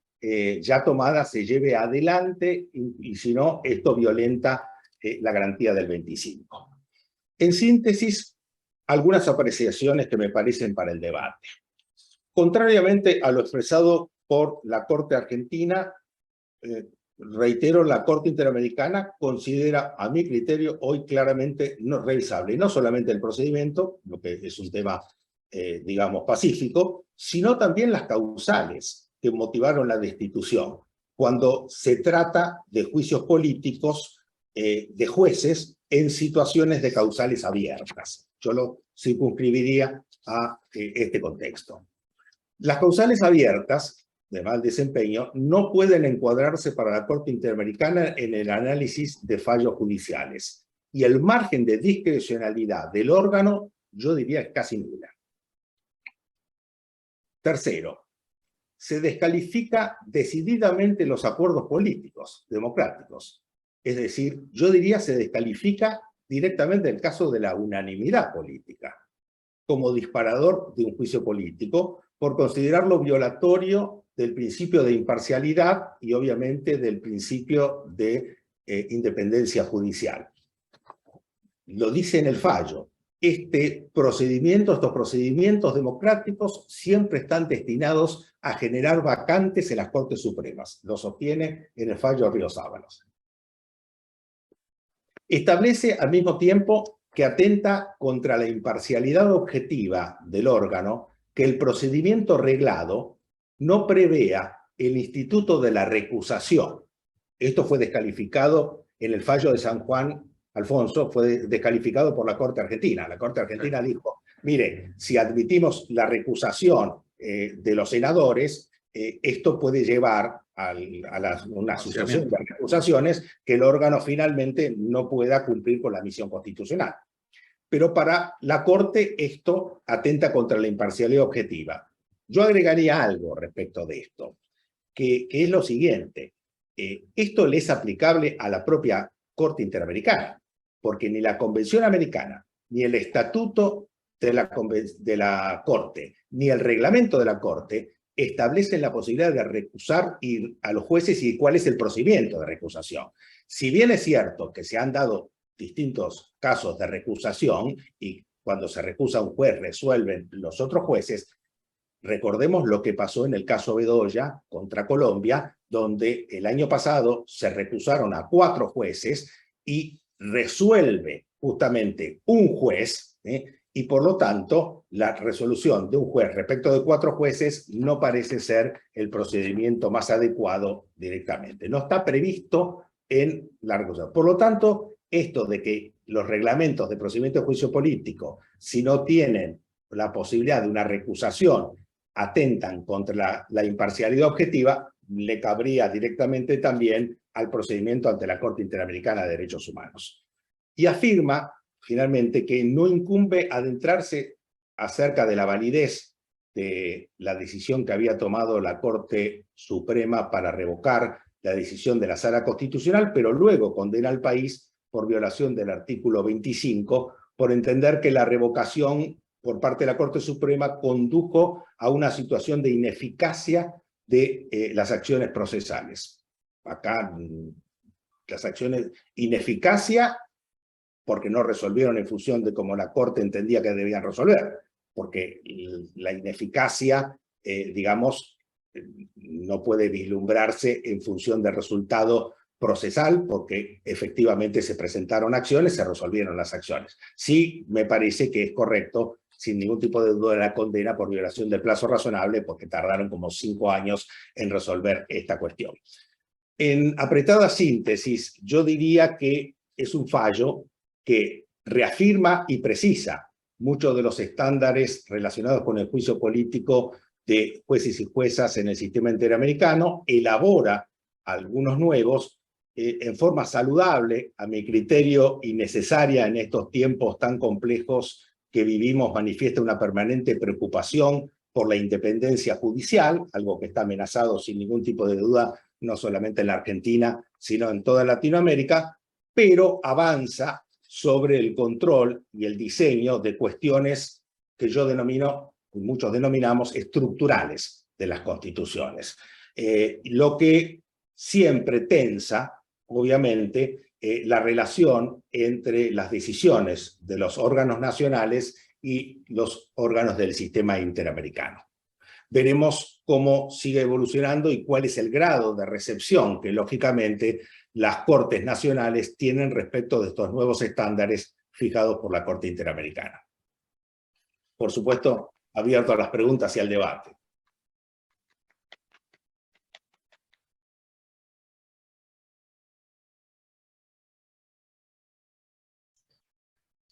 ya tomada se lleve adelante y si no, esto violenta la garantía del 25. En síntesis, algunas apreciaciones que me parecen para el debate. Contrariamente a lo expresado por la Corte Argentina, reitero, la Corte Interamericana considera, a mi criterio, hoy claramente no revisable, no solamente el procedimiento, lo que es un tema, digamos, pacífico, sino también las causales que motivaron la destitución, cuando se trata de juicios políticos de jueces en situaciones de causales abiertas. Yo lo circunscribiría a este contexto. Las causales abiertas de mal desempeño no pueden encuadrarse para la Corte Interamericana en el análisis de fallos judiciales. Y el margen de discrecionalidad del órgano, yo diría, es casi nula. Tercero, se descalifica decididamente los acuerdos políticos democráticos. Es decir, yo diría se descalifica directamente el caso de la unanimidad política como disparador de un juicio político por considerarlo violatorio del principio de imparcialidad y obviamente del principio de independencia judicial. Lo dice en el fallo. Estos procedimientos democráticos siempre están destinados a generar vacantes en las Cortes Supremas. Lo sostiene en el fallo Ríos Ábalos. Establece al mismo tiempo que atenta contra la imparcialidad objetiva del órgano que el procedimiento reglado no prevea el instituto de la recusación. Esto fue descalificado en el fallo de San Juan Alfonso, fue descalificado por la Corte Argentina. La Corte Argentina dijo, mire, si admitimos la recusación de los senadores, esto puede llevar a una sucesión de recusaciones que el órgano finalmente no pueda cumplir con la misión constitucional. Pero para la Corte esto atenta contra la imparcialidad objetiva. Yo agregaría algo respecto de esto, que es lo siguiente. Esto le es aplicable a la propia Corte Interamericana, porque ni la Convención Americana, ni el Estatuto de la Corte, ni el reglamento de la Corte establecen la posibilidad de recusar a los jueces y cuál es el procedimiento de recusación. Si bien es cierto que se han dado distintos casos de recusación y cuando se recusa un juez resuelven los otros jueces, recordemos lo que pasó en el caso Bedoya contra Colombia, donde el año pasado se recusaron a 4 jueces y resuelve justamente un juez, y por lo tanto la resolución de un juez respecto de 4 jueces no parece ser el procedimiento más adecuado directamente. No está previsto en la recusación. Por lo tanto, esto de que los reglamentos de procedimiento de juicio político, si no tienen la posibilidad de una recusación, atentan contra la imparcialidad objetiva, le cabría directamente también al procedimiento ante la Corte Interamericana de Derechos Humanos. Y afirma, finalmente, que no incumbe adentrarse acerca de la validez de la decisión que había tomado la Corte Suprema para revocar la decisión de la Sala Constitucional, pero luego condena al país por violación del artículo 25, por entender que la revocación por parte de la Corte Suprema condujo a una situación de ineficacia de las acciones procesales. Acá las acciones, ineficacia porque no resolvieron en función de cómo la Corte entendía que debían resolver, porque la ineficacia, digamos, no puede vislumbrarse en función del resultado procesal, porque efectivamente se presentaron acciones, se resolvieron las acciones. Sí, me parece que es correcto, sin ningún tipo de duda, la condena por violación del plazo razonable, porque tardaron como 5 años en resolver esta cuestión. En apretada síntesis, yo diría que es un fallo que reafirma y precisa muchos de los estándares relacionados con el juicio político de jueces y juezas en el sistema interamericano, elabora algunos nuevos en forma saludable, a mi criterio, y necesaria en estos tiempos tan complejos que vivimos, manifiesta una permanente preocupación por la independencia judicial, algo que está amenazado sin ningún tipo de duda, no solamente en la Argentina, sino en toda Latinoamérica, pero avanza sobre el control y el diseño de cuestiones que yo denomino, y muchos denominamos, estructurales de las constituciones. Lo que siempre tensa, obviamente, la relación entre las decisiones de los órganos nacionales y los órganos del sistema interamericano. Veremos cómo sigue evolucionando y cuál es el grado de recepción que, lógicamente, las Cortes Nacionales tienen respecto de estos nuevos estándares fijados por la Corte Interamericana. Por supuesto, abierto a las preguntas y al debate.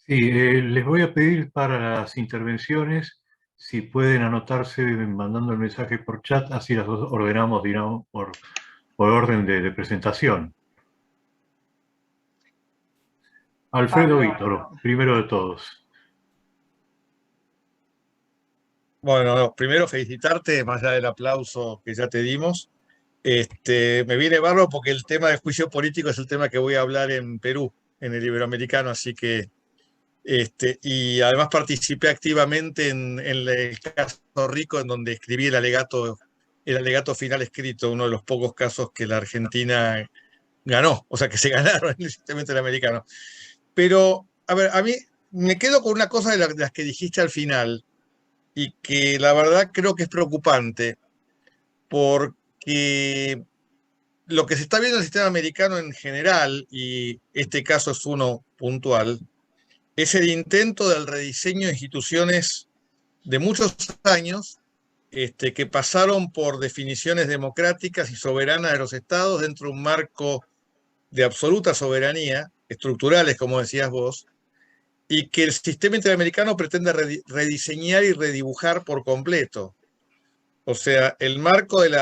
Sí, les voy a pedir para las intervenciones, si pueden anotarse mandando el mensaje por chat, así las ordenamos, digamos, por orden de presentación. Alfredo Vítor, primero de todos. Bueno, primero felicitarte, más allá del aplauso que ya te dimos. Me viene barro porque el tema del juicio político es el tema que voy a hablar en Perú, en el Iberoamericano, así que, y además participé activamente en el caso Rico, en donde escribí el alegato final escrito, uno de los pocos casos que la Argentina ganó, o sea, que se ganaron en el sistema interamericano. Pero, a ver, a mí me quedo con una cosa de las que dijiste al final, y que la verdad creo que es preocupante, porque lo que se está viendo en el sistema americano en general, y este caso es uno puntual, es el intento del rediseño de instituciones de muchos años, que pasaron por definiciones democráticas y soberanas de los estados dentro de un marco de absoluta soberanía, estructurales, como decías vos, y que el sistema interamericano pretende rediseñar y redibujar por completo. O sea, el marco del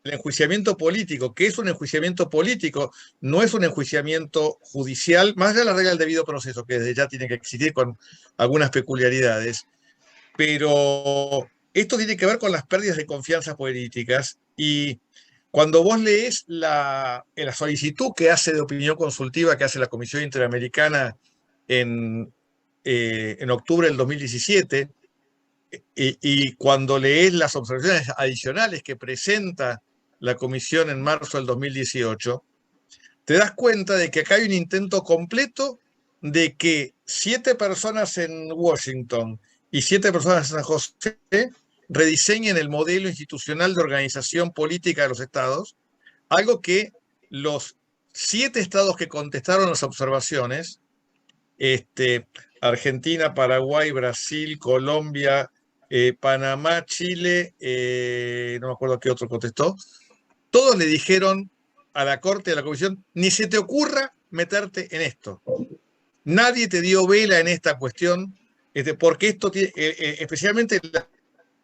enjuiciamiento político, que es un enjuiciamiento político, no es un enjuiciamiento judicial, más allá de la regla del debido proceso, que desde ya tiene que existir con algunas peculiaridades, pero esto tiene que ver con las pérdidas de confianza políticas, y cuando vos lees la solicitud que hace de opinión consultiva que hace la Comisión Interamericana en octubre del 2017, y cuando lees las observaciones adicionales que presenta la Comisión en marzo del 2018, te das cuenta de que acá hay un intento completo de que 7 personas en Washington y 7 personas en San José rediseñen el modelo institucional de organización política de los estados, algo que los 7 estados que contestaron las observaciones, Argentina, Paraguay, Brasil, Colombia, Panamá, Chile, no me acuerdo qué otro contestó, todos le dijeron a la Corte, a la Comisión, ni se te ocurra meterte en esto. Nadie te dio vela en esta cuestión, porque esto tiene, especialmente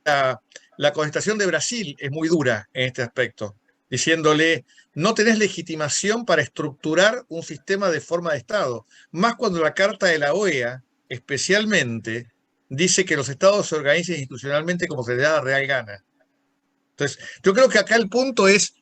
la contestación de Brasil es muy dura en este aspecto, diciéndole, no tenés legitimación para estructurar un sistema de forma de Estado, más cuando la Carta de la OEA, especialmente, dice que los estados se organizan institucionalmente como se les da la real gana. Entonces, yo creo que acá el punto es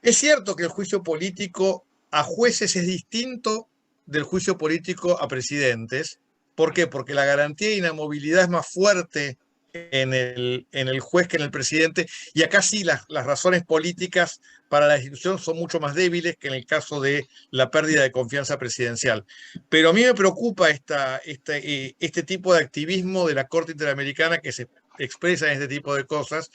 cierto que el juicio político a jueces es distinto del juicio político a presidentes. ¿Por qué? Porque la garantía de inamovilidad es más fuerte en el juez que en el presidente, y acá sí las razones políticas para la institución son mucho más débiles que en el caso de la pérdida de confianza presidencial. Pero a mí me preocupa este tipo de activismo de la Corte Interamericana que se expresa en este tipo de cosas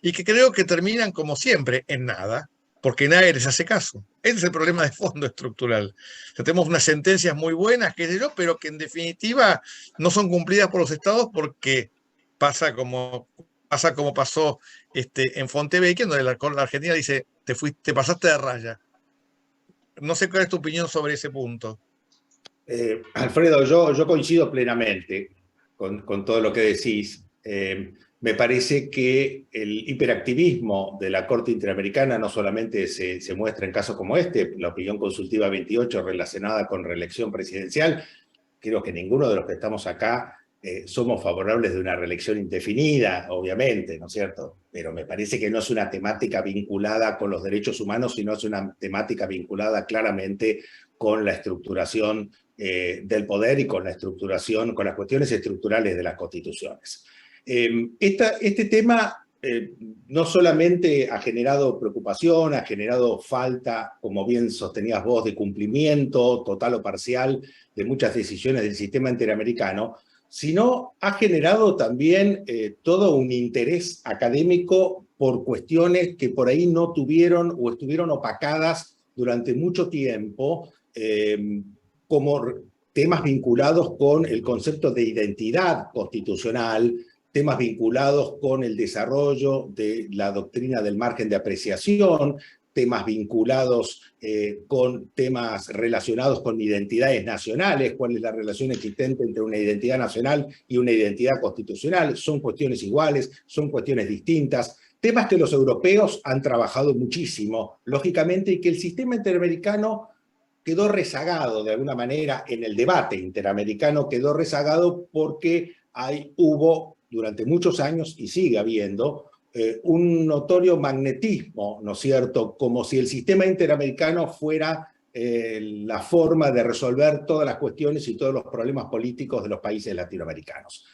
y que creo que terminan, como siempre, en nada, porque nadie les hace caso. Ese es el problema de fondo estructural. O sea, tenemos unas sentencias muy buenas, qué sé yo, pero que en definitiva no son cumplidas por los estados porque pasa como pasó en Fontevecchia, donde la Argentina dice, te pasaste de raya. No sé cuál es tu opinión sobre ese punto. Alfredo, yo coincido plenamente con todo lo que decís. Me parece que el hiperactivismo de la Corte Interamericana no solamente se muestra en casos como este, la opinión consultiva 28 relacionada con reelección presidencial. Creo que ninguno de los que estamos acá somos favorables de una reelección indefinida, obviamente, ¿no es cierto? Pero me parece que no es una temática vinculada con los derechos humanos, sino es una temática vinculada claramente con la estructuración del poder y con la estructuración, con las cuestiones estructurales de las constituciones. Este tema no solamente ha generado preocupación, ha generado falta, como bien sostenías vos, de cumplimiento total o parcial de muchas decisiones del sistema interamericano, sino ha generado también todo un interés académico por cuestiones que por ahí no tuvieron o estuvieron opacadas durante mucho tiempo, como temas vinculados con el concepto de identidad constitucional, temas vinculados con el desarrollo de la doctrina del margen de apreciación, temas vinculados con temas relacionados con identidades nacionales, cuál es la relación existente entre una identidad nacional y una identidad constitucional, son cuestiones iguales, son cuestiones distintas, temas que los europeos han trabajado muchísimo, lógicamente, y que el sistema interamericano quedó rezagado de alguna manera en el debate interamericano, quedó rezagado porque hubo durante muchos años, y sigue habiendo, un notorio magnetismo, ¿no es cierto? Como si el sistema interamericano fuera la forma de resolver todas las cuestiones y todos los problemas políticos de los países latinoamericanos.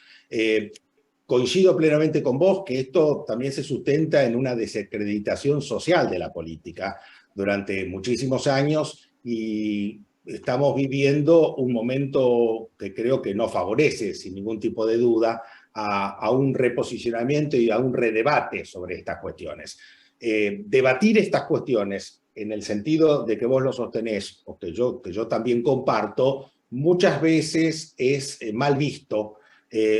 Coincido plenamente con vos que esto también se sustenta en una desacreditación social de la política durante muchísimos años, y estamos viviendo un momento que creo que no favorece, sin ningún tipo de duda, a un reposicionamiento y a un redebate sobre estas cuestiones. Debatir estas cuestiones en el sentido de que vos lo sostenés, o que yo también comparto, muchas veces es mal visto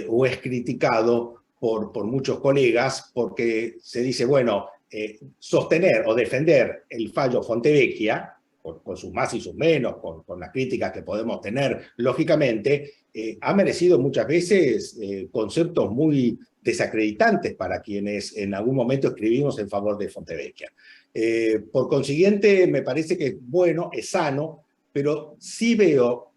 o es criticado por muchos colegas, porque se dice, bueno, sostener o defender el fallo Fontevecchia, con sus más y sus menos, con las críticas que podemos tener, lógicamente, ha merecido muchas veces conceptos muy desacreditantes para quienes en algún momento escribimos en favor de Fontevecchia. Por consiguiente, me parece que es bueno, es sano, pero sí veo,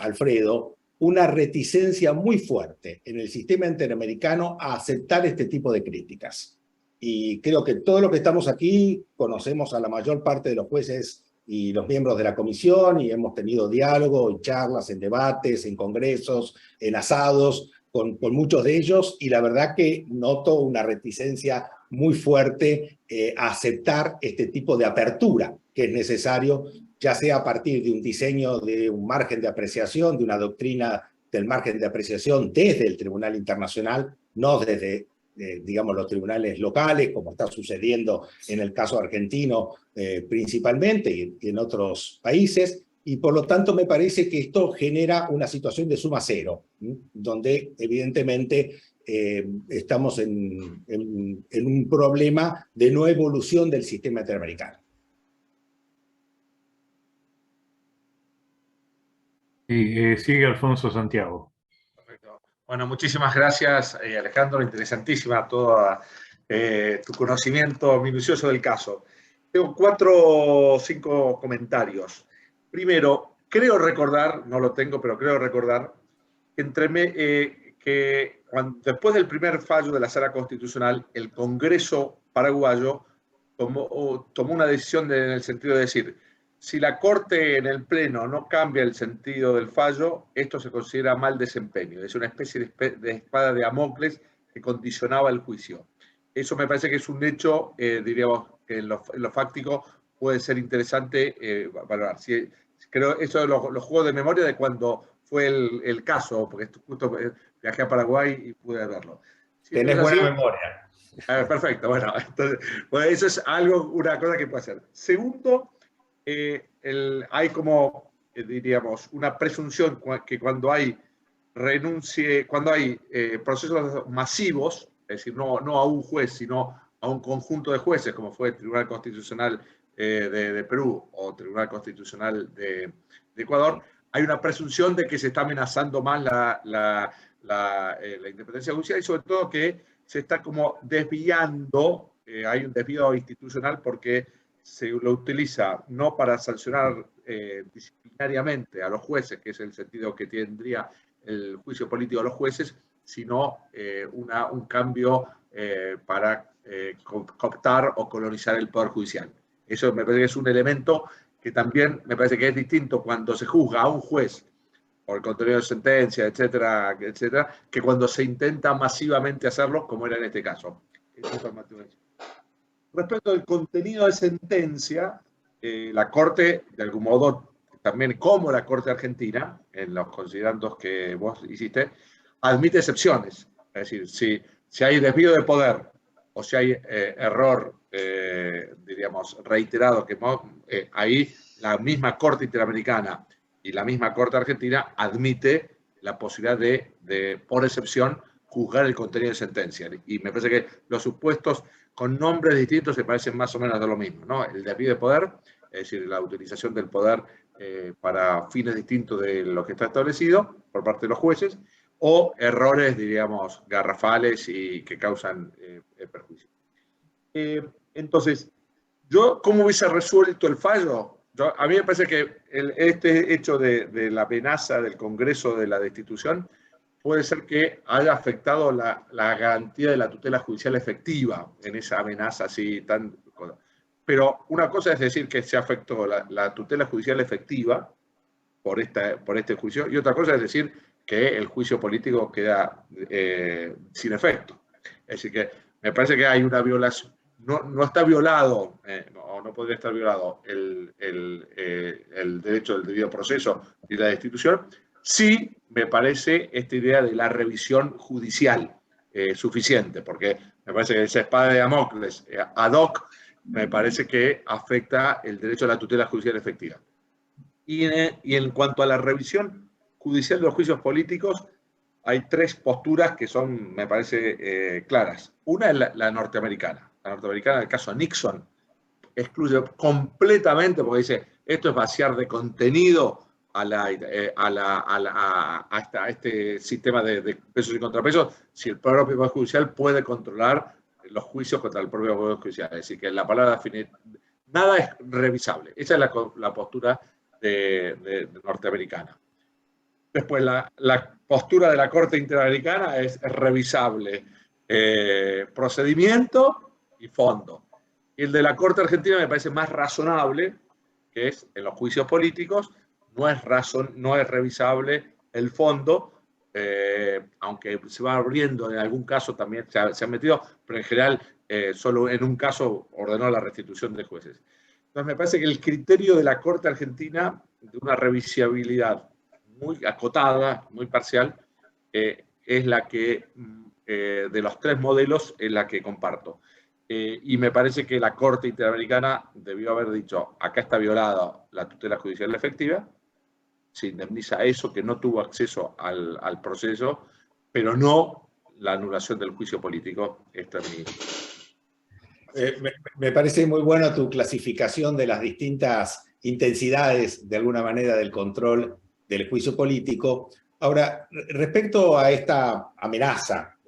Alfredo, una reticencia muy fuerte en el sistema interamericano a aceptar este tipo de críticas. Y creo que todos los que estamos aquí conocemos a la mayor parte de los jueces y los miembros de la comisión, y hemos tenido diálogo y charlas en debates, en congresos, en asados, con muchos de ellos, y la verdad que noto una reticencia muy fuerte a aceptar este tipo de apertura que es necesario, ya sea a partir de un diseño de un margen de apreciación, de una doctrina del margen de apreciación desde el Tribunal Internacional, no desde digamos, los tribunales locales, como está sucediendo en el caso argentino principalmente y en otros países, y por lo tanto me parece que esto genera una situación de suma cero, donde evidentemente estamos en un problema de no evolución del sistema interamericano. Y sigue Alfonso Santiago. Perfecto. Bueno, muchísimas gracias, Alejandro. Interesantísima toda tu conocimiento minucioso del caso. Tengo 4 o 5 comentarios. Primero, creo recordar, no lo tengo, pero creo recordar, que después del primer fallo de la Sala Constitucional, el Congreso paraguayo tomó una decisión en el sentido de decir, si la Corte en el Pleno no cambia el sentido del fallo, esto se considera mal desempeño. Es una especie de espada de Damocles que condicionaba el juicio. Eso me parece que es un hecho, diríamos, que en lo fáctico puede ser interesante valorar. Creo eso de los juegos de memoria de cuando fue el caso, porque justo viajé a Paraguay y pude verlo. Tenés buena memoria. Perfecto, bueno, entonces, eso es una cosa que puede hacer. Segundo, hay como, diríamos, una presunción que cuando hay procesos masivos, es decir, no a un juez, sino a un conjunto de jueces, como fue el Tribunal Constitucional de Perú o el Tribunal Constitucional de Ecuador, hay una presunción de que se está amenazando más la la independencia judicial y sobre todo que se está como desviando, hay un desvío institucional porque se lo utiliza no para sancionar disciplinariamente a los jueces, que es el sentido que tendría el juicio político de los jueces, sino un cambio para cooptar o colonizar el Poder Judicial. Eso me parece que es un elemento que también me parece que es distinto cuando se juzga a un juez por el contenido de sentencia, etcétera, etcétera, que cuando se intenta masivamente hacerlo, como era en este caso. Respecto al contenido de sentencia, la Corte, de algún modo, también como la Corte Argentina, en los considerandos que vos hiciste, admite excepciones. Es decir, si hay desvío de poder o si hay error, diríamos, reiterado, que ahí la misma Corte Interamericana y la misma Corte Argentina admite la posibilidad de, por excepción, juzgar el contenido de sentencia. Y me parece que los supuestos con nombres distintos se parecen más o menos de lo mismo, ¿no? El desvío de poder, es decir, la utilización del poder para fines distintos de lo que está establecido por parte de los jueces, o errores, diríamos, garrafales y que causan perjuicio. Entonces, ¿cómo hubiese resuelto el fallo? A mí me parece que este hecho de la amenaza del Congreso de la destitución puede ser que haya afectado la garantía de la tutela judicial efectiva en esa amenaza así tan... Pero una cosa es decir que se afectó la tutela judicial efectiva por este juicio, y otra cosa es decir que el juicio político queda sin efecto. Es decir, que me parece que hay una violación. No está violado, o no podría estar violado el derecho del debido proceso y la destitución. Sí me parece esta idea de la revisión judicial suficiente, porque me parece que esa espada de Damocles ad hoc me parece que afecta el derecho a la tutela judicial efectiva. Y en cuanto a la revisión judicial de los juicios políticos, hay tres posturas que son, me parece, claras. Una es la norteamericana. La norteamericana, en el caso de Nixon, excluye completamente, porque dice, esto es vaciar de contenido a este sistema de pesos y contrapesos, si el propio Poder Judicial puede controlar los juicios contra el propio Poder Judicial. Es decir, que la palabra nada es revisable. Esa es la postura norteamericana. Después, la postura de la Corte Interamericana es revisable procedimiento y fondo. Y el de la Corte Argentina me parece más razonable, que es en los juicios políticos, no es revisable el fondo, aunque se va abriendo en algún caso también se han metido, pero en general solo en un caso ordenó la restitución de jueces. Entonces me parece que el criterio de la Corte Argentina de una revisabilidad muy acotada, muy parcial, es la que de los tres modelos es la que comparto. Y me parece que la Corte Interamericana debió haber dicho, acá está violada la tutela judicial efectiva, se indemniza eso que no tuvo acceso al proceso, pero no la anulación del juicio político. Esta es mi... Me parece muy buena tu clasificación de las distintas intensidades, de alguna manera, del control del juicio político. Ahora, respecto a esta amenaza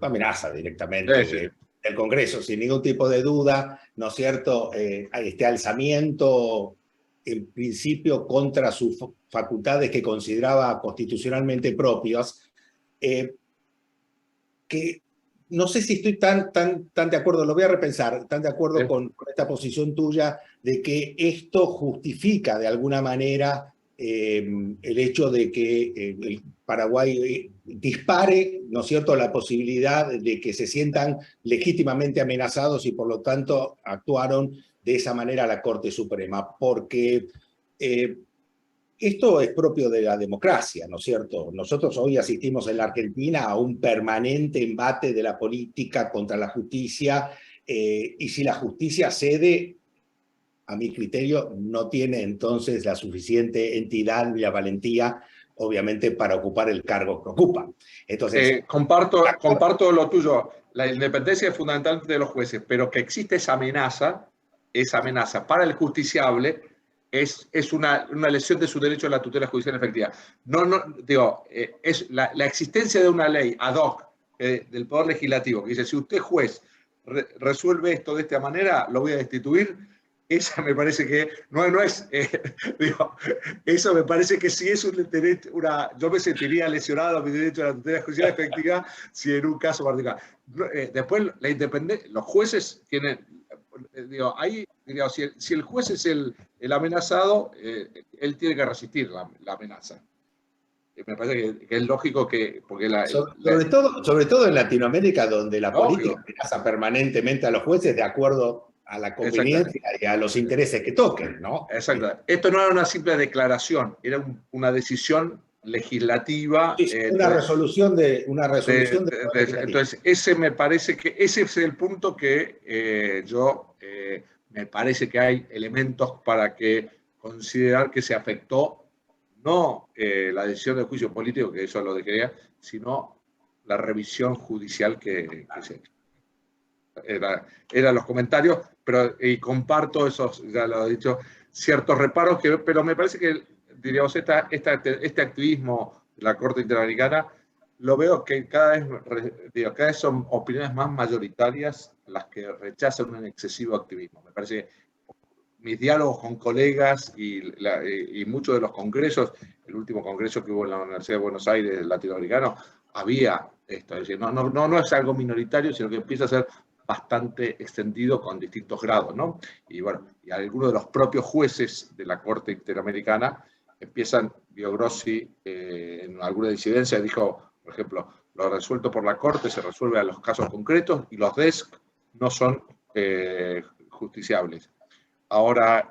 amenaza directamente del Congreso, sin ningún tipo de duda, ¿no es cierto? Este alzamiento, en principio, contra sus facultades que consideraba constitucionalmente propias, que no sé si estoy tan de acuerdo, lo voy a repensar, tan de acuerdo con esta posición tuya de que esto justifica de alguna manera el hecho de que el Paraguay dispare, ¿no es cierto?, la posibilidad de que se sientan legítimamente amenazados y por lo tanto actuaron de esa manera la Corte Suprema, porque esto es propio de la democracia, ¿no es cierto? Nosotros hoy asistimos en la Argentina a un permanente embate de la política contra la justicia, y si la justicia cede, a mi criterio, no tiene entonces la suficiente entidad y la valentía, obviamente, para ocupar el cargo que ocupa. Entonces, comparto lo tuyo. La independencia es fundamental de los jueces, pero que existe esa amenaza para el justiciable, es una lesión de su derecho a la tutela judicial efectiva. Es la existencia de una ley ad hoc del Poder Legislativo que dice, si usted juez resuelve esto de esta manera, lo voy a destituir. Esa me parece que no es, eso me parece que sí es un derecho, yo me sentiría lesionado a mi derecho a la tutela judicial efectiva si en un caso particular. Después, la independencia, los jueces tienen, si el juez es el amenazado, él tiene que resistir la amenaza. Me parece que es lógico que... Porque sobre todo en Latinoamérica, donde la política amenaza permanentemente a los jueces de acuerdo a la conveniencia y a los intereses que toquen, ¿no? Exacto. Esto no era una simple declaración, era una decisión legislativa. Sí, una resolución entonces, ese me parece que ese es el punto que me parece que hay elementos para considerar que se afectó no la decisión del juicio político, que eso lo decía, sino la revisión judicial que se hizo. Eran los comentarios, y comparto esos, ya lo he dicho, ciertos reparos, pero me parece que, diríamos, este activismo de la Corte Interamericana, lo veo que cada vez son opiniones más mayoritarias las que rechazan un excesivo activismo. Me parece que mis diálogos con colegas y muchos de los congresos, el último congreso que hubo en la Universidad de Buenos Aires latinoamericano, había esto, es decir, no es algo minoritario, sino que empieza a ser bastante extendido con distintos grados, ¿no? Y bueno, y algunos de los propios jueces de la Corte Interamericana empiezan, Biogrossi, en alguna disidencia, dijo, por ejemplo, lo resuelto por la Corte se resuelve a los casos concretos y los DESC no son justiciables. Ahora,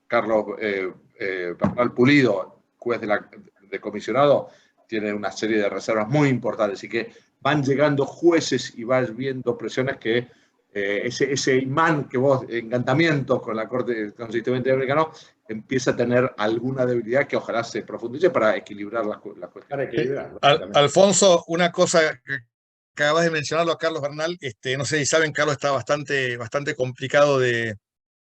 Carlos Bernal Pulido, juez de comisionado, tiene una serie de reservas muy importantes, así que van llegando jueces y vas viendo presiones que ese imán que encantamiento con la Corte, con el sistema interamericano, empieza a tener alguna debilidad que ojalá se profundice para equilibrar las cuestiones. Alfonso, una cosa que acabas de mencionarlo a Carlos Bernal, no sé si saben, Carlos está bastante complicado de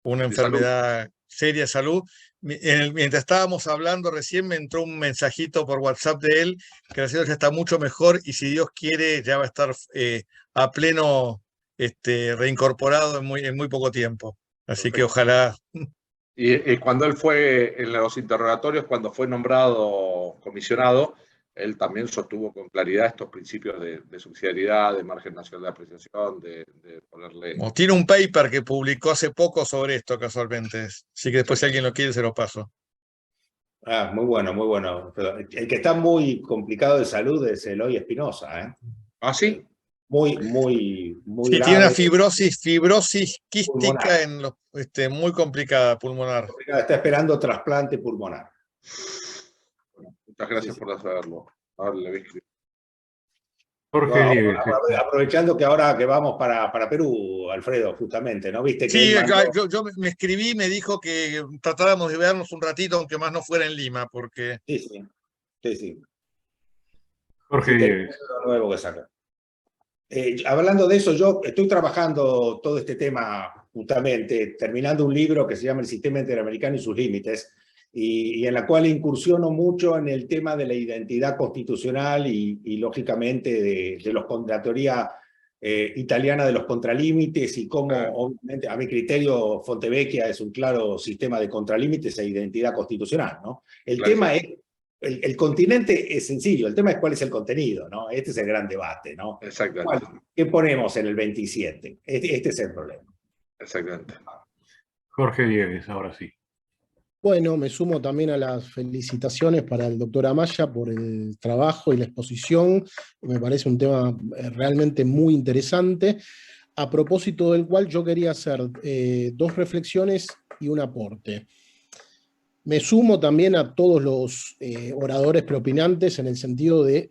una enfermedad seria de salud. Mientras estábamos hablando recién me entró un mensajito por WhatsApp de él que la señora ya está mucho mejor y si Dios quiere ya va a estar a pleno reincorporado en muy poco tiempo. Así que ojalá. Y cuando él fue en los interrogatorios, cuando fue nombrado comisionado, él también sostuvo con claridad estos principios de subsidiariedad, de margen nacional de apreciación, de ponerle... Tiene un paper que publicó hace poco sobre esto, casualmente. Así que después, si alguien lo quiere, se lo paso. Muy bueno, muy bueno. Pero el que está muy complicado de salud es Eloy Espinosa, ¿eh? ¿Ah, sí? Muy sí, grave. Tiene una fibrosis quística pulmonar. Muy complicada, pulmonar. Está esperando trasplante pulmonar. Muchas gracias por saberlo. Ahora le voy a escribir. Jorge Nieves. Aprovechando que ahora que vamos para Perú, Alfredo, justamente, ¿no? ¿Viste que sí, yo me escribí, me dijo que tratáramos de vernos un ratito, aunque más no fuera en Lima, porque... Sí. Jorge Nieves. Nuevo que saca. Hablando de eso, yo estoy trabajando todo este tema justamente, terminando un libro que se llama El Sistema Interamericano y sus Límites, y en la cual incursiono mucho en el tema de la identidad constitucional y lógicamente de la teoría italiana de los contralímites y cómo, obviamente, a mi criterio, Fontevecchia es un claro sistema de contralímites e identidad constitucional, ¿no? El tema es, el continente es sencillo, el tema es cuál es el contenido, ¿no? Este es el gran debate, ¿no? Exactamente. ¿Qué ponemos en el 27? Este es el problema. Exactamente. Jorge Nieves, ahora sí. Bueno, me sumo también a las felicitaciones para el doctor Amaya por el trabajo y la exposición. Me parece un tema realmente muy interesante, a propósito del cual yo quería hacer dos reflexiones y un aporte. Me sumo también a todos los oradores preopinantes en el sentido de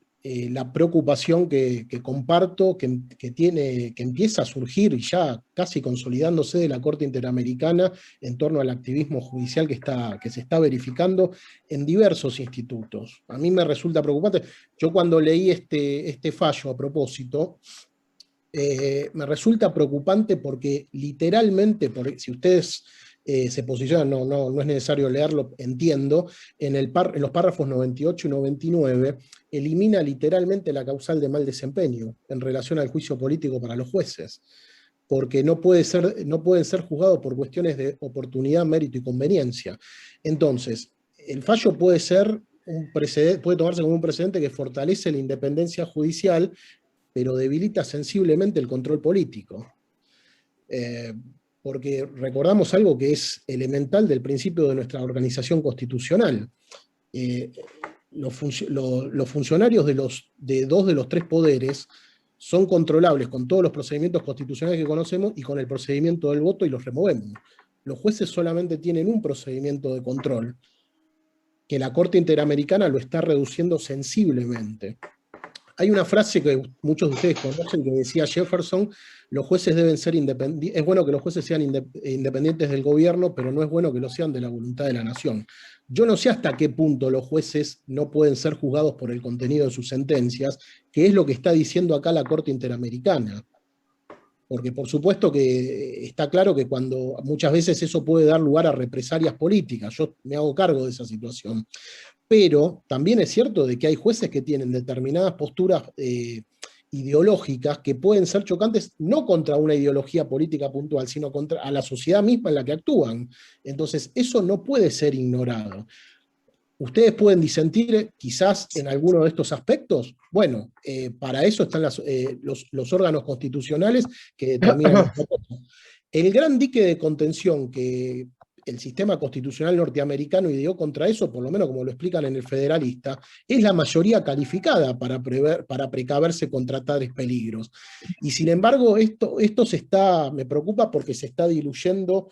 la preocupación que comparto, que empieza a surgir y ya casi consolidándose de la Corte Interamericana en torno al activismo judicial que se está verificando en diversos institutos. A mí me resulta preocupante. Yo cuando leí este fallo a propósito, me resulta preocupante porque literalmente, si ustedes se posiciona, no es necesario leerlo, entiendo, en los párrafos 98 y 99, elimina literalmente la causal de mal desempeño en relación al juicio político para los jueces, porque no pueden ser juzgados por cuestiones de oportunidad, mérito y conveniencia. Entonces, el fallo puede tomarse como un precedente que fortalece la independencia judicial, pero debilita sensiblemente el control político. Porque recordamos algo que es elemental del principio de nuestra organización constitucional. Los funcionarios de dos de los tres poderes son controlables con todos los procedimientos constitucionales que conocemos y con el procedimiento del voto, y los removemos. Los jueces solamente tienen un procedimiento de control, que la Corte Interamericana lo está reduciendo sensiblemente. Hay una frase que muchos de ustedes conocen que decía Jefferson: los jueces deben ser independientes, es bueno que los jueces sean independientes del gobierno, pero no es bueno que lo sean de la voluntad de la nación. Yo no sé hasta qué punto los jueces no pueden ser juzgados por el contenido de sus sentencias, que es lo que está diciendo acá la Corte Interamericana. Porque por supuesto que está claro que cuando muchas veces eso puede dar lugar a represalias políticas, yo me hago cargo de esa situación. Pero también es cierto de que hay jueces que tienen determinadas posturas ideológicas que pueden ser chocantes no contra una ideología política puntual, sino contra a la sociedad misma en la que actúan. Entonces, eso no puede ser ignorado. ¿Ustedes pueden disentir quizás en alguno de estos aspectos? Bueno, para eso están los órganos constitucionales que determinan. El gran dique de contención que el sistema constitucional norteamericano ideó contra eso, por lo menos como lo explican en el Federalista, es la mayoría calificada para precaverse contra tales peligros. Y sin embargo, esto me preocupa porque se está diluyendo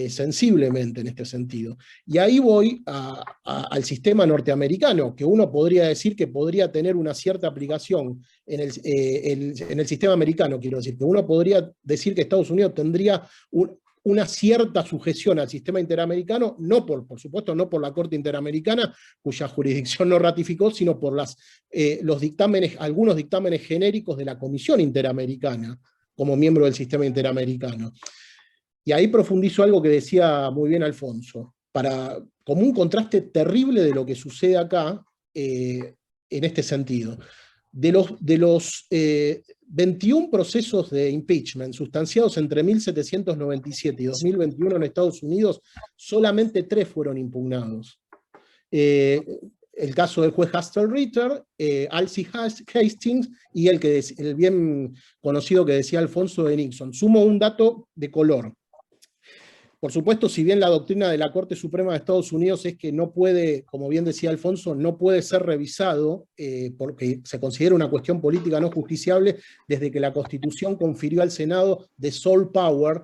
sensiblemente en este sentido. Y ahí voy al sistema norteamericano, que uno podría decir que podría tener una cierta aplicación en el sistema americano, quiero decir, que uno podría decir que Estados Unidos tendría una cierta sujeción al sistema interamericano, no por supuesto, no por la Corte Interamericana, cuya jurisdicción no ratificó, sino por algunos dictámenes genéricos de la Comisión Interamericana, como miembro del sistema interamericano. Y ahí profundizo algo que decía muy bien Alfonso, como un contraste terrible de lo que sucede acá, en este sentido. De los 21 procesos de impeachment sustanciados entre 1797 y 2021 en Estados Unidos, solamente 3 fueron impugnados. El caso del juez Hastert-Ritter, Alcee Hastings y el bien conocido que decía Alfonso de Nixon. Sumo un dato de color. Por supuesto, si bien la doctrina de la Corte Suprema de Estados Unidos es que no puede, como bien decía Alfonso, no puede ser revisado porque se considera una cuestión política no justiciable desde que la Constitución confirió al Senado the sole power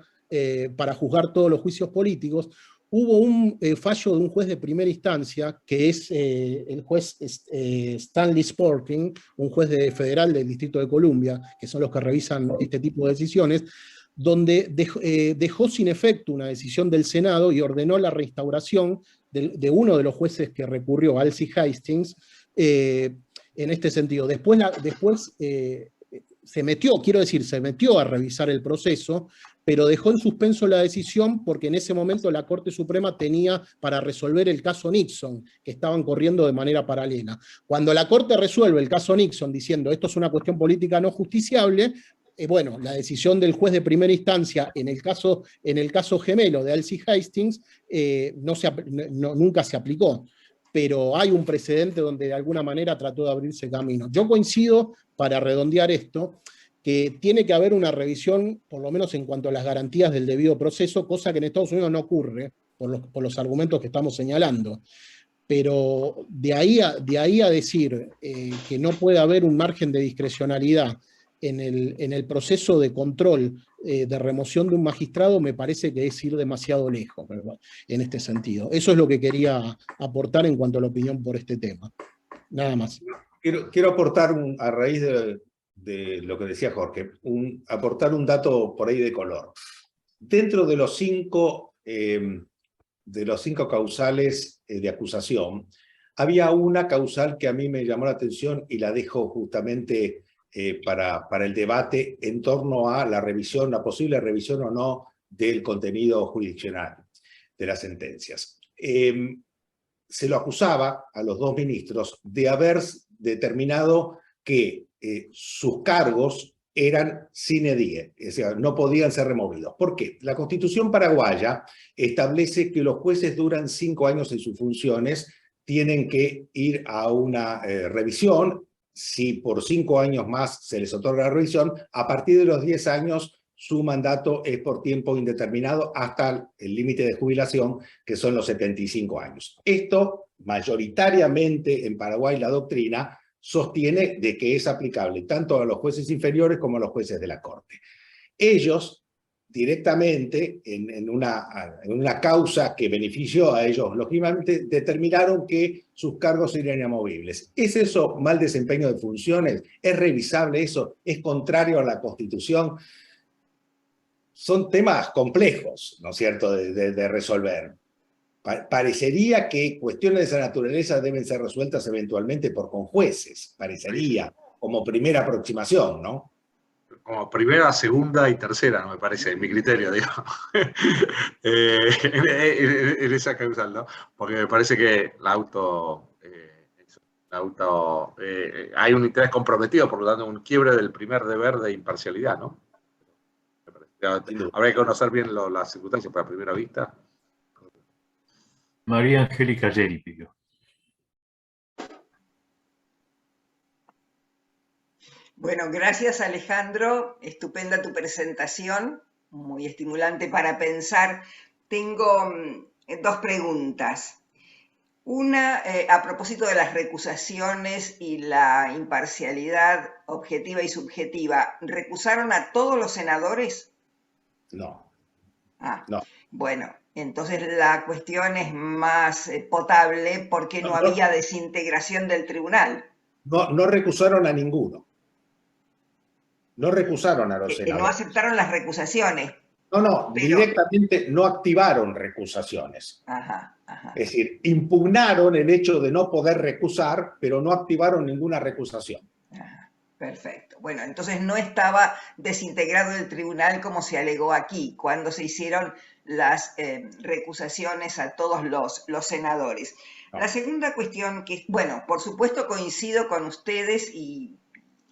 para juzgar todos los juicios políticos, hubo un fallo de un juez de primera instancia, que es el juez Stanley Sporting, un juez federal del Distrito de Columbia, que son los que revisan este tipo de decisiones, donde dejó sin efecto una decisión del Senado y ordenó la reinstauración de uno de los jueces que recurrió, Alcee Hastings, en este sentido. Después se metió a revisar el proceso, pero dejó en suspenso la decisión porque en ese momento la Corte Suprema tenía para resolver el caso Nixon, que estaban corriendo de manera paralela. Cuando la Corte resuelve el caso Nixon diciendo esto es una cuestión política no justiciable, bueno, la decisión del juez de primera instancia en el caso gemelo de Alcee Hastings nunca se aplicó, pero hay un precedente donde de alguna manera trató de abrirse camino. Yo coincido, para redondear esto, que tiene que haber una revisión, por lo menos en cuanto a las garantías del debido proceso, cosa que en Estados Unidos no ocurre, por los argumentos que estamos señalando. Pero de ahí a decir que no puede haber un margen de discrecionalidad en el proceso de control de remoción de un magistrado, me parece que es ir demasiado lejos, ¿verdad? En este sentido. Eso es lo que quería aportar en cuanto a la opinión por este tema. Nada más. Quiero aportar, a raíz de lo que decía Jorge, aportar un dato por ahí de color. Dentro de los cinco causales de acusación, había una causal que a mí me llamó la atención y la dejo justamente para el debate en torno a la posible revisión o no del contenido jurisdiccional. las sentencias. Se lo acusaba a los dos ministros de haber determinado que sus cargos eran sine die, es decir, no podían ser removidos. ¿Por qué? La Constitución paraguaya establece que los jueces duran 5 años en sus funciones, tienen que ir a una revisión. Si por 5 años más se les otorga la revisión, a partir de los 10 años su mandato es por tiempo indeterminado hasta el límite de jubilación, que son los 75 años. Esto, mayoritariamente en Paraguay, la doctrina sostiene de que es aplicable tanto a los jueces inferiores como a los jueces de la Corte. Ellos, directamente, en una causa que benefició a ellos, lógicamente, determinaron que sus cargos serían inamovibles. ¿Es eso mal desempeño de funciones? ¿Es revisable eso? ¿Es contrario a la Constitución? Son temas complejos, ¿no es cierto?, de resolver. Parecería que cuestiones de esa naturaleza deben ser resueltas eventualmente por conjueces, parecería, como primera aproximación, ¿no? Como primera, segunda y tercera, no me parece, en mi criterio, digo. En esa causal, ¿no? Porque me parece que hay un interés comprometido, por lo tanto, un quiebre del primer deber de imparcialidad, ¿no? Habrá que conocer bien las circunstancias para primera vista. María Angélica Yeripico. Bueno, gracias Alejandro, estupenda tu presentación, muy estimulante para pensar. Tengo 2 preguntas. Una, a propósito de las recusaciones y la imparcialidad objetiva y subjetiva, ¿recusaron a todos los senadores? No. No. Bueno, entonces la cuestión es más potable porque no había desintegración del tribunal. No recusaron a ninguno. No recusaron a los senadores. No aceptaron las recusaciones. No, pero directamente no activaron recusaciones. Ajá. Es decir, impugnaron el hecho de no poder recusar, pero no activaron ninguna recusación. Perfecto. Bueno, entonces no estaba desintegrado el tribunal como se alegó aquí, cuando se hicieron las recusaciones a todos los senadores. No. La segunda cuestión, que, bueno, por supuesto coincido con ustedes y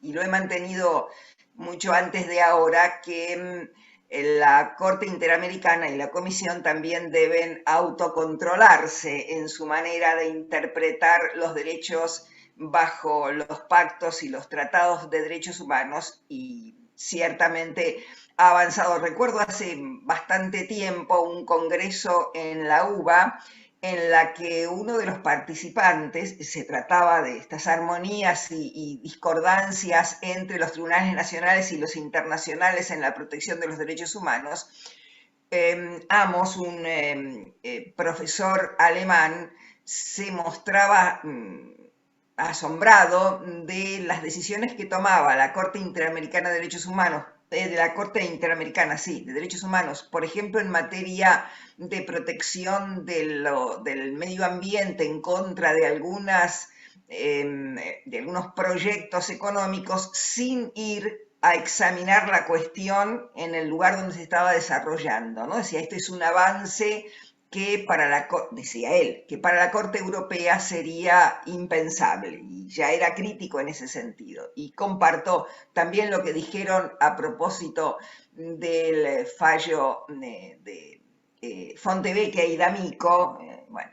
lo he mantenido mucho antes de ahora, que la Corte Interamericana y la Comisión también deben autocontrolarse en su manera de interpretar los derechos bajo los pactos y los tratados de derechos humanos, y ciertamente ha avanzado. Recuerdo hace bastante tiempo un congreso en la UBA en la que uno de los participantes, se trataba de estas armonías y discordancias entre los tribunales nacionales y los internacionales en la protección de los derechos humanos. Amos, un profesor alemán, se mostraba asombrado de las decisiones que tomaba la Corte Interamericana de Derechos Humanos, de la Corte Interamericana, sí, de Derechos Humanos, por ejemplo, en materia de protección del medio ambiente en contra de algunos proyectos económicos, sin ir a examinar la cuestión en el lugar donde se estaba desarrollando, ¿no? Decía, este es un avance que decía él, que para la Corte Europea sería impensable, y ya era crítico en ese sentido. Y comparto también lo que dijeron a propósito del fallo de Fontevecchia y D'Amico. Bueno,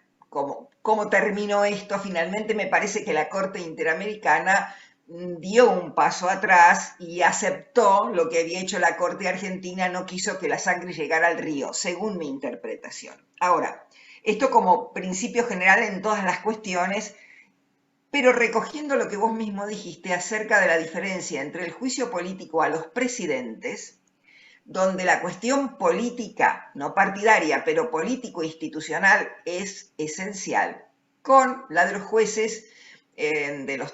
¿cómo terminó esto? Finalmente me parece que la Corte Interamericana dio un paso atrás y aceptó lo que había hecho la Corte Argentina, no quiso que la sangre llegara al río, según mi interpretación. Ahora, esto como principio general en todas las cuestiones, pero recogiendo lo que vos mismo dijiste acerca de la diferencia entre el juicio político a los presidentes, donde la cuestión política, no partidaria, pero político-institucional es esencial, con la de los jueces,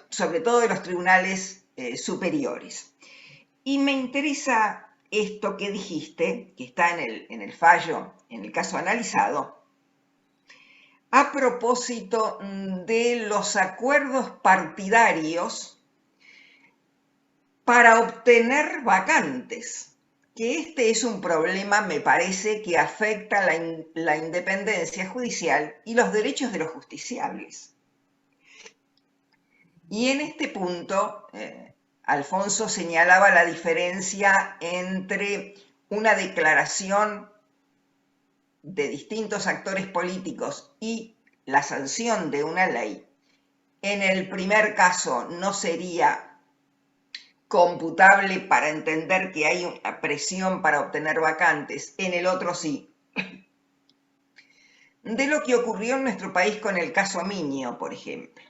sobre todo de los tribunales superiores. Y me interesa esto que dijiste, que está en el fallo, en el caso analizado, a propósito de los acuerdos partidarios para obtener vacantes, que este es un problema, me parece, que afecta la independencia judicial y los derechos de los justiciables. Y en este punto, Alfonso señalaba la diferencia entre una declaración de distintos actores políticos y la sanción de una ley. En el primer caso no sería computable para entender que hay una presión para obtener vacantes, en el otro sí. De lo que ocurrió en nuestro país con el caso Miño, por ejemplo.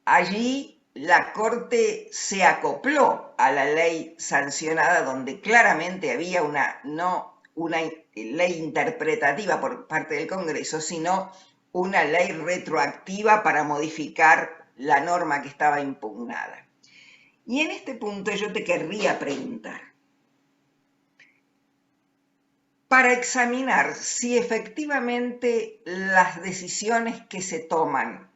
Allí la Corte se acopló a la ley sancionada, donde claramente había no una ley interpretativa por parte del Congreso, sino una ley retroactiva para modificar la norma que estaba impugnada. Y en este punto yo te querría preguntar, para examinar si efectivamente las decisiones que se toman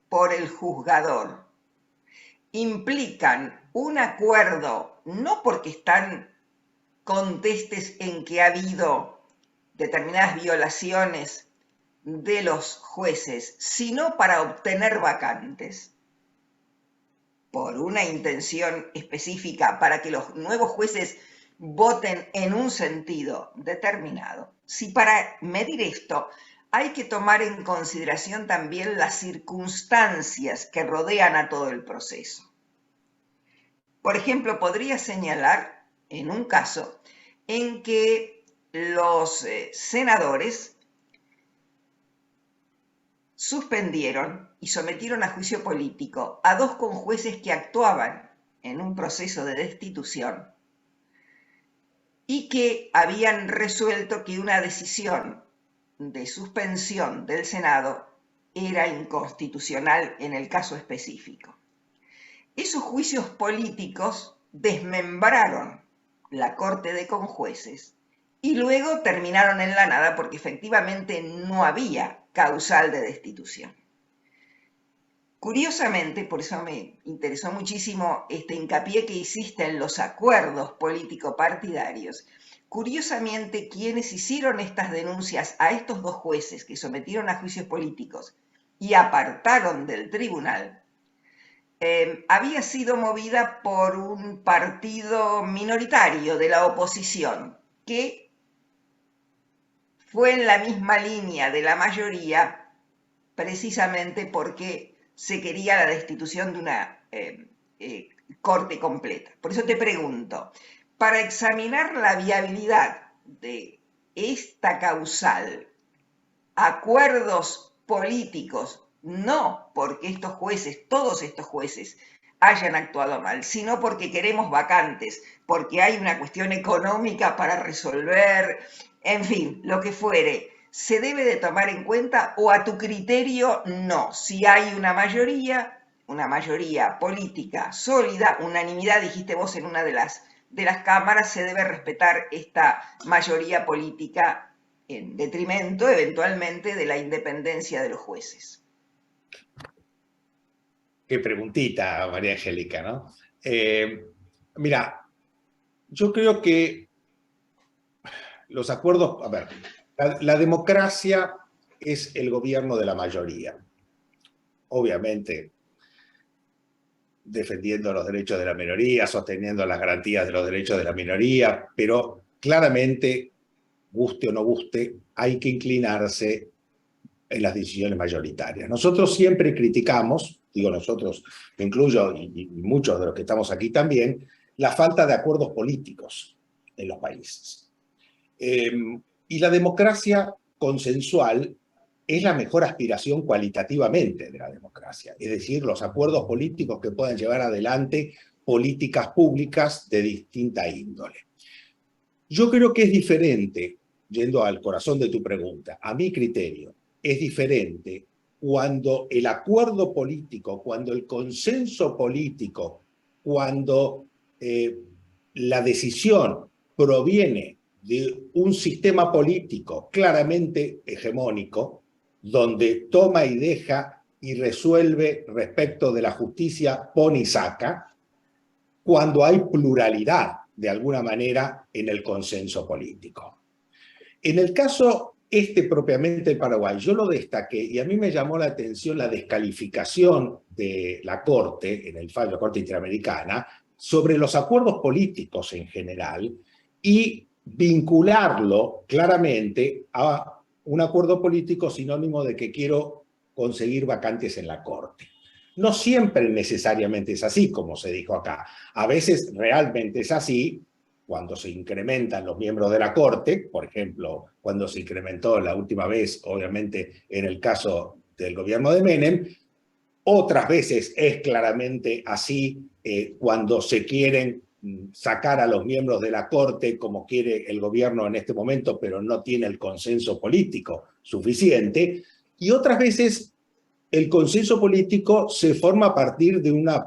por el juzgador implican un acuerdo, no porque están contestes en que ha habido determinadas violaciones de los jueces, sino para obtener vacantes, por una intención específica, para que los nuevos jueces voten en un sentido determinado. Si para medir esto hay que tomar en consideración también las circunstancias que rodean a todo el proceso. Por ejemplo, podría señalar en un caso en que los senadores suspendieron y sometieron a juicio político a 2 conjueces que actuaban en un proceso de destitución y que habían resuelto que una decisión de suspensión del Senado era inconstitucional en el caso específico. Esos juicios políticos desmembraron la Corte de Conjueces y luego terminaron en la nada porque efectivamente no había causal de destitución. Curiosamente, por eso me interesó muchísimo este hincapié que hiciste en los acuerdos político-partidarios. Curiosamente, quienes hicieron estas denuncias a estos 2 jueces que sometieron a juicios políticos y apartaron del tribunal, había sido movida por un partido minoritario de la oposición que fue en la misma línea de la mayoría, precisamente porque se quería la destitución de una corte completa. Por eso te pregunto, para examinar la viabilidad de esta causal, acuerdos políticos, no porque estos jueces, todos estos jueces, hayan actuado mal, sino porque queremos vacantes, porque hay una cuestión económica para resolver, en fin, lo que fuere, ¿se debe de tomar en cuenta o a tu criterio no? Si hay una mayoría política sólida, unanimidad, dijiste vos en una de las cámaras, se debe respetar esta mayoría política en detrimento eventualmente de la independencia de los jueces. Qué preguntita, María Angélica, ¿no? Mira, yo creo que los acuerdos, a ver, la democracia es el gobierno de la mayoría. Obviamente, defendiendo los derechos de la minoría, sosteniendo las garantías de los derechos de la minoría, pero claramente, guste o no guste, hay que inclinarse en las decisiones mayoritarias. Nosotros siempre criticamos, digo nosotros, me incluyo y muchos de los que estamos aquí también, la falta de acuerdos políticos en los países. Y la democracia consensual es la mejor aspiración cualitativamente de la democracia, es decir, los acuerdos políticos que puedan llevar adelante políticas públicas de distinta índole. Yo creo que es diferente, yendo al corazón de tu pregunta, a mi criterio, es diferente cuando el acuerdo político, cuando el consenso político, cuando la decisión proviene de un sistema político claramente hegemónico, donde toma y deja y resuelve respecto de la justicia, pone y saca, cuando hay pluralidad de alguna manera en el consenso político. En el caso propiamente del Paraguay, yo lo destaqué y a mí me llamó la atención la descalificación de la Corte, en el fallo de la Corte Interamericana, sobre los acuerdos políticos en general y vincularlo claramente a un acuerdo político sinónimo de que quiero conseguir vacantes en la Corte. No siempre necesariamente es así, como se dijo acá. A veces realmente es así cuando se incrementan los miembros de la Corte, por ejemplo, cuando se incrementó la última vez, obviamente en el caso del gobierno de Menem. Otras veces es claramente así cuando se quieren sacar a los miembros de la Corte como quiere el gobierno en este momento, pero no tiene el consenso político suficiente. Y otras veces el consenso político se forma a partir de una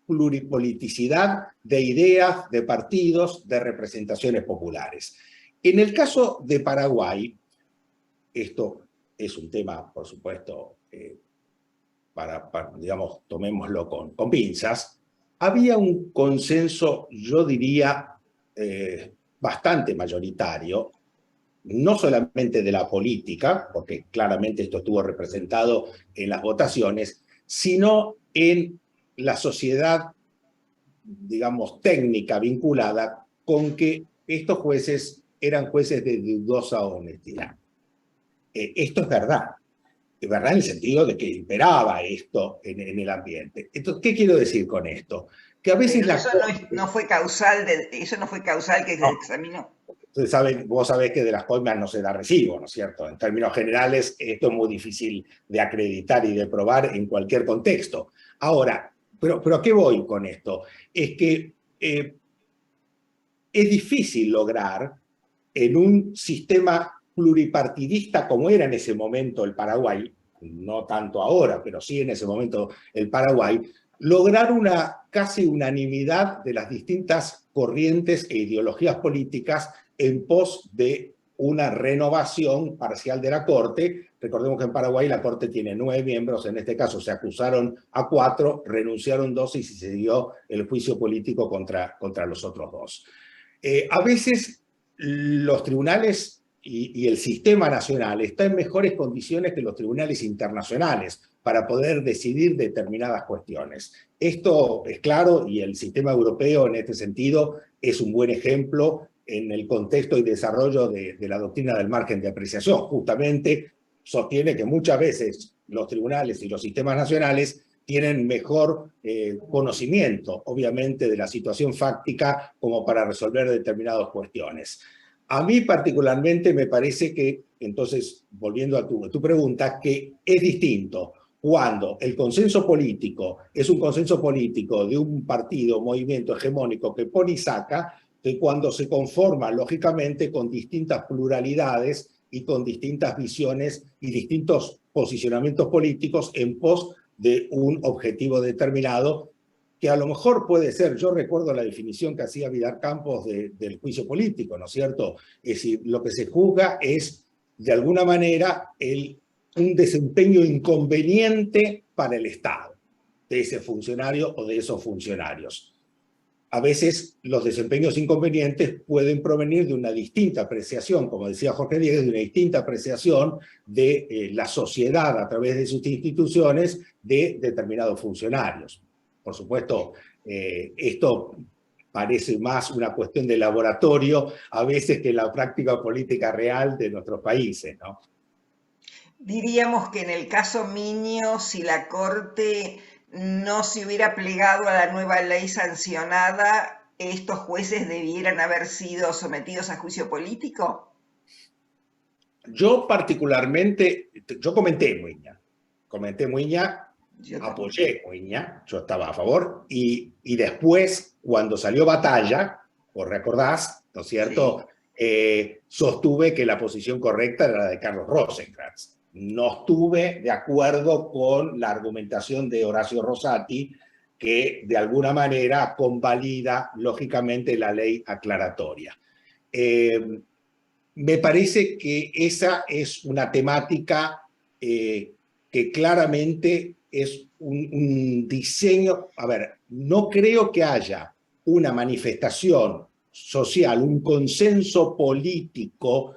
pluripoliticidad de ideas, de partidos, de representaciones populares. En el caso de Paraguay, esto es un tema, por supuesto, digamos, tomémoslo con pinzas, había un consenso, yo diría, bastante mayoritario, no solamente de la política, porque claramente esto estuvo representado en las votaciones, sino en la sociedad, digamos, técnica vinculada con que estos jueces eran jueces de dudosa honestidad. Esto es verdad en el sentido de que imperaba esto en el ambiente. Entonces, ¿qué quiero decir con esto? Que a veces eso no fue causal que se examinó. Vos sabés que de las coimas no se da recibo, ¿no es cierto? En términos generales, esto es muy difícil de acreditar y de probar en cualquier contexto. Ahora, ¿pero a qué voy con esto? Es que es difícil lograr en un sistema pluripartidista como era en ese momento el Paraguay, no tanto ahora, pero sí en ese momento el Paraguay, lograr una casi unanimidad de las distintas corrientes e ideologías políticas en pos de una renovación parcial de la Corte. Recordemos que en Paraguay la Corte tiene 9 miembros, en este caso se acusaron a 4, renunciaron 2 y se dio el juicio político contra los otros 2. A veces los tribunales y el sistema nacional está en mejores condiciones que los tribunales internacionales para poder decidir determinadas cuestiones. Esto es claro y el sistema europeo en este sentido es un buen ejemplo en el contexto y desarrollo de la doctrina del margen de apreciación. Justamente sostiene que muchas veces los tribunales y los sistemas nacionales tienen mejor conocimiento, obviamente, de la situación fáctica como para resolver determinadas cuestiones. A mí particularmente me parece que, entonces, volviendo a tu pregunta, que es distinto cuando el consenso político es un consenso político de un partido, movimiento hegemónico que pone y saca, que cuando se conforma, lógicamente, con distintas pluralidades y con distintas visiones y distintos posicionamientos políticos en pos de un objetivo determinado, que a lo mejor puede ser, yo recuerdo la definición que hacía Vidal Campos del juicio político, ¿no es cierto? Es decir, lo que se juzga es, de alguna manera, un desempeño inconveniente para el Estado, de ese funcionario o de esos funcionarios. A veces los desempeños inconvenientes pueden provenir de una distinta apreciación, como decía Jorge Diegues, de una distinta apreciación de la sociedad a través de sus instituciones de determinados funcionarios. Por supuesto, esto parece más una cuestión de laboratorio a veces que la práctica política real de nuestros países, ¿no? Diríamos que en el caso Miño, si la Corte no se hubiera plegado a la nueva ley sancionada, ¿estos jueces debieran haber sido sometidos a juicio político? Yo particularmente, yo comenté Muiña, apoyé Muiña, yo estaba a favor, y después, cuando salió Batalla, os recordás, ¿no es cierto?, sí. Sostuve que la posición correcta era la de Carlos Rosenkrantz. No estuve de acuerdo con la argumentación de Horacio Rosati, que de alguna manera convalida, lógicamente, la ley aclaratoria. Me parece que esa es una temática que claramente es un diseño. A ver, no creo que haya una manifestación social, un consenso político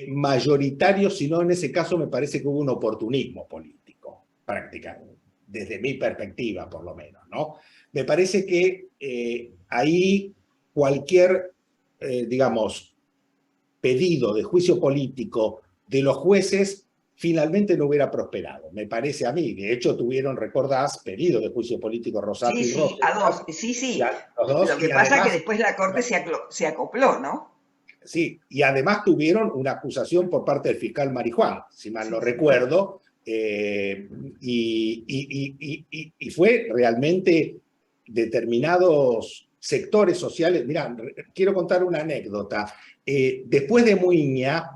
mayoritario, sino en ese caso me parece que hubo un oportunismo político, prácticamente, desde mi perspectiva por lo menos, ¿no? Me parece que ahí cualquier, digamos, pedido de juicio político de los jueces finalmente no hubiera prosperado, me parece a mí. De hecho, tuvieron, recordás, pedido de juicio político Rosati y Rosenblatt. A dos, sí. Los dos, lo que pasa es que después la Corte se acopló, ¿no? Sí, y además tuvieron una acusación por parte del fiscal Marijuán, si mal no recuerdo, y fue realmente determinados sectores sociales. Mirá, quiero contar una anécdota. Después de Muiña,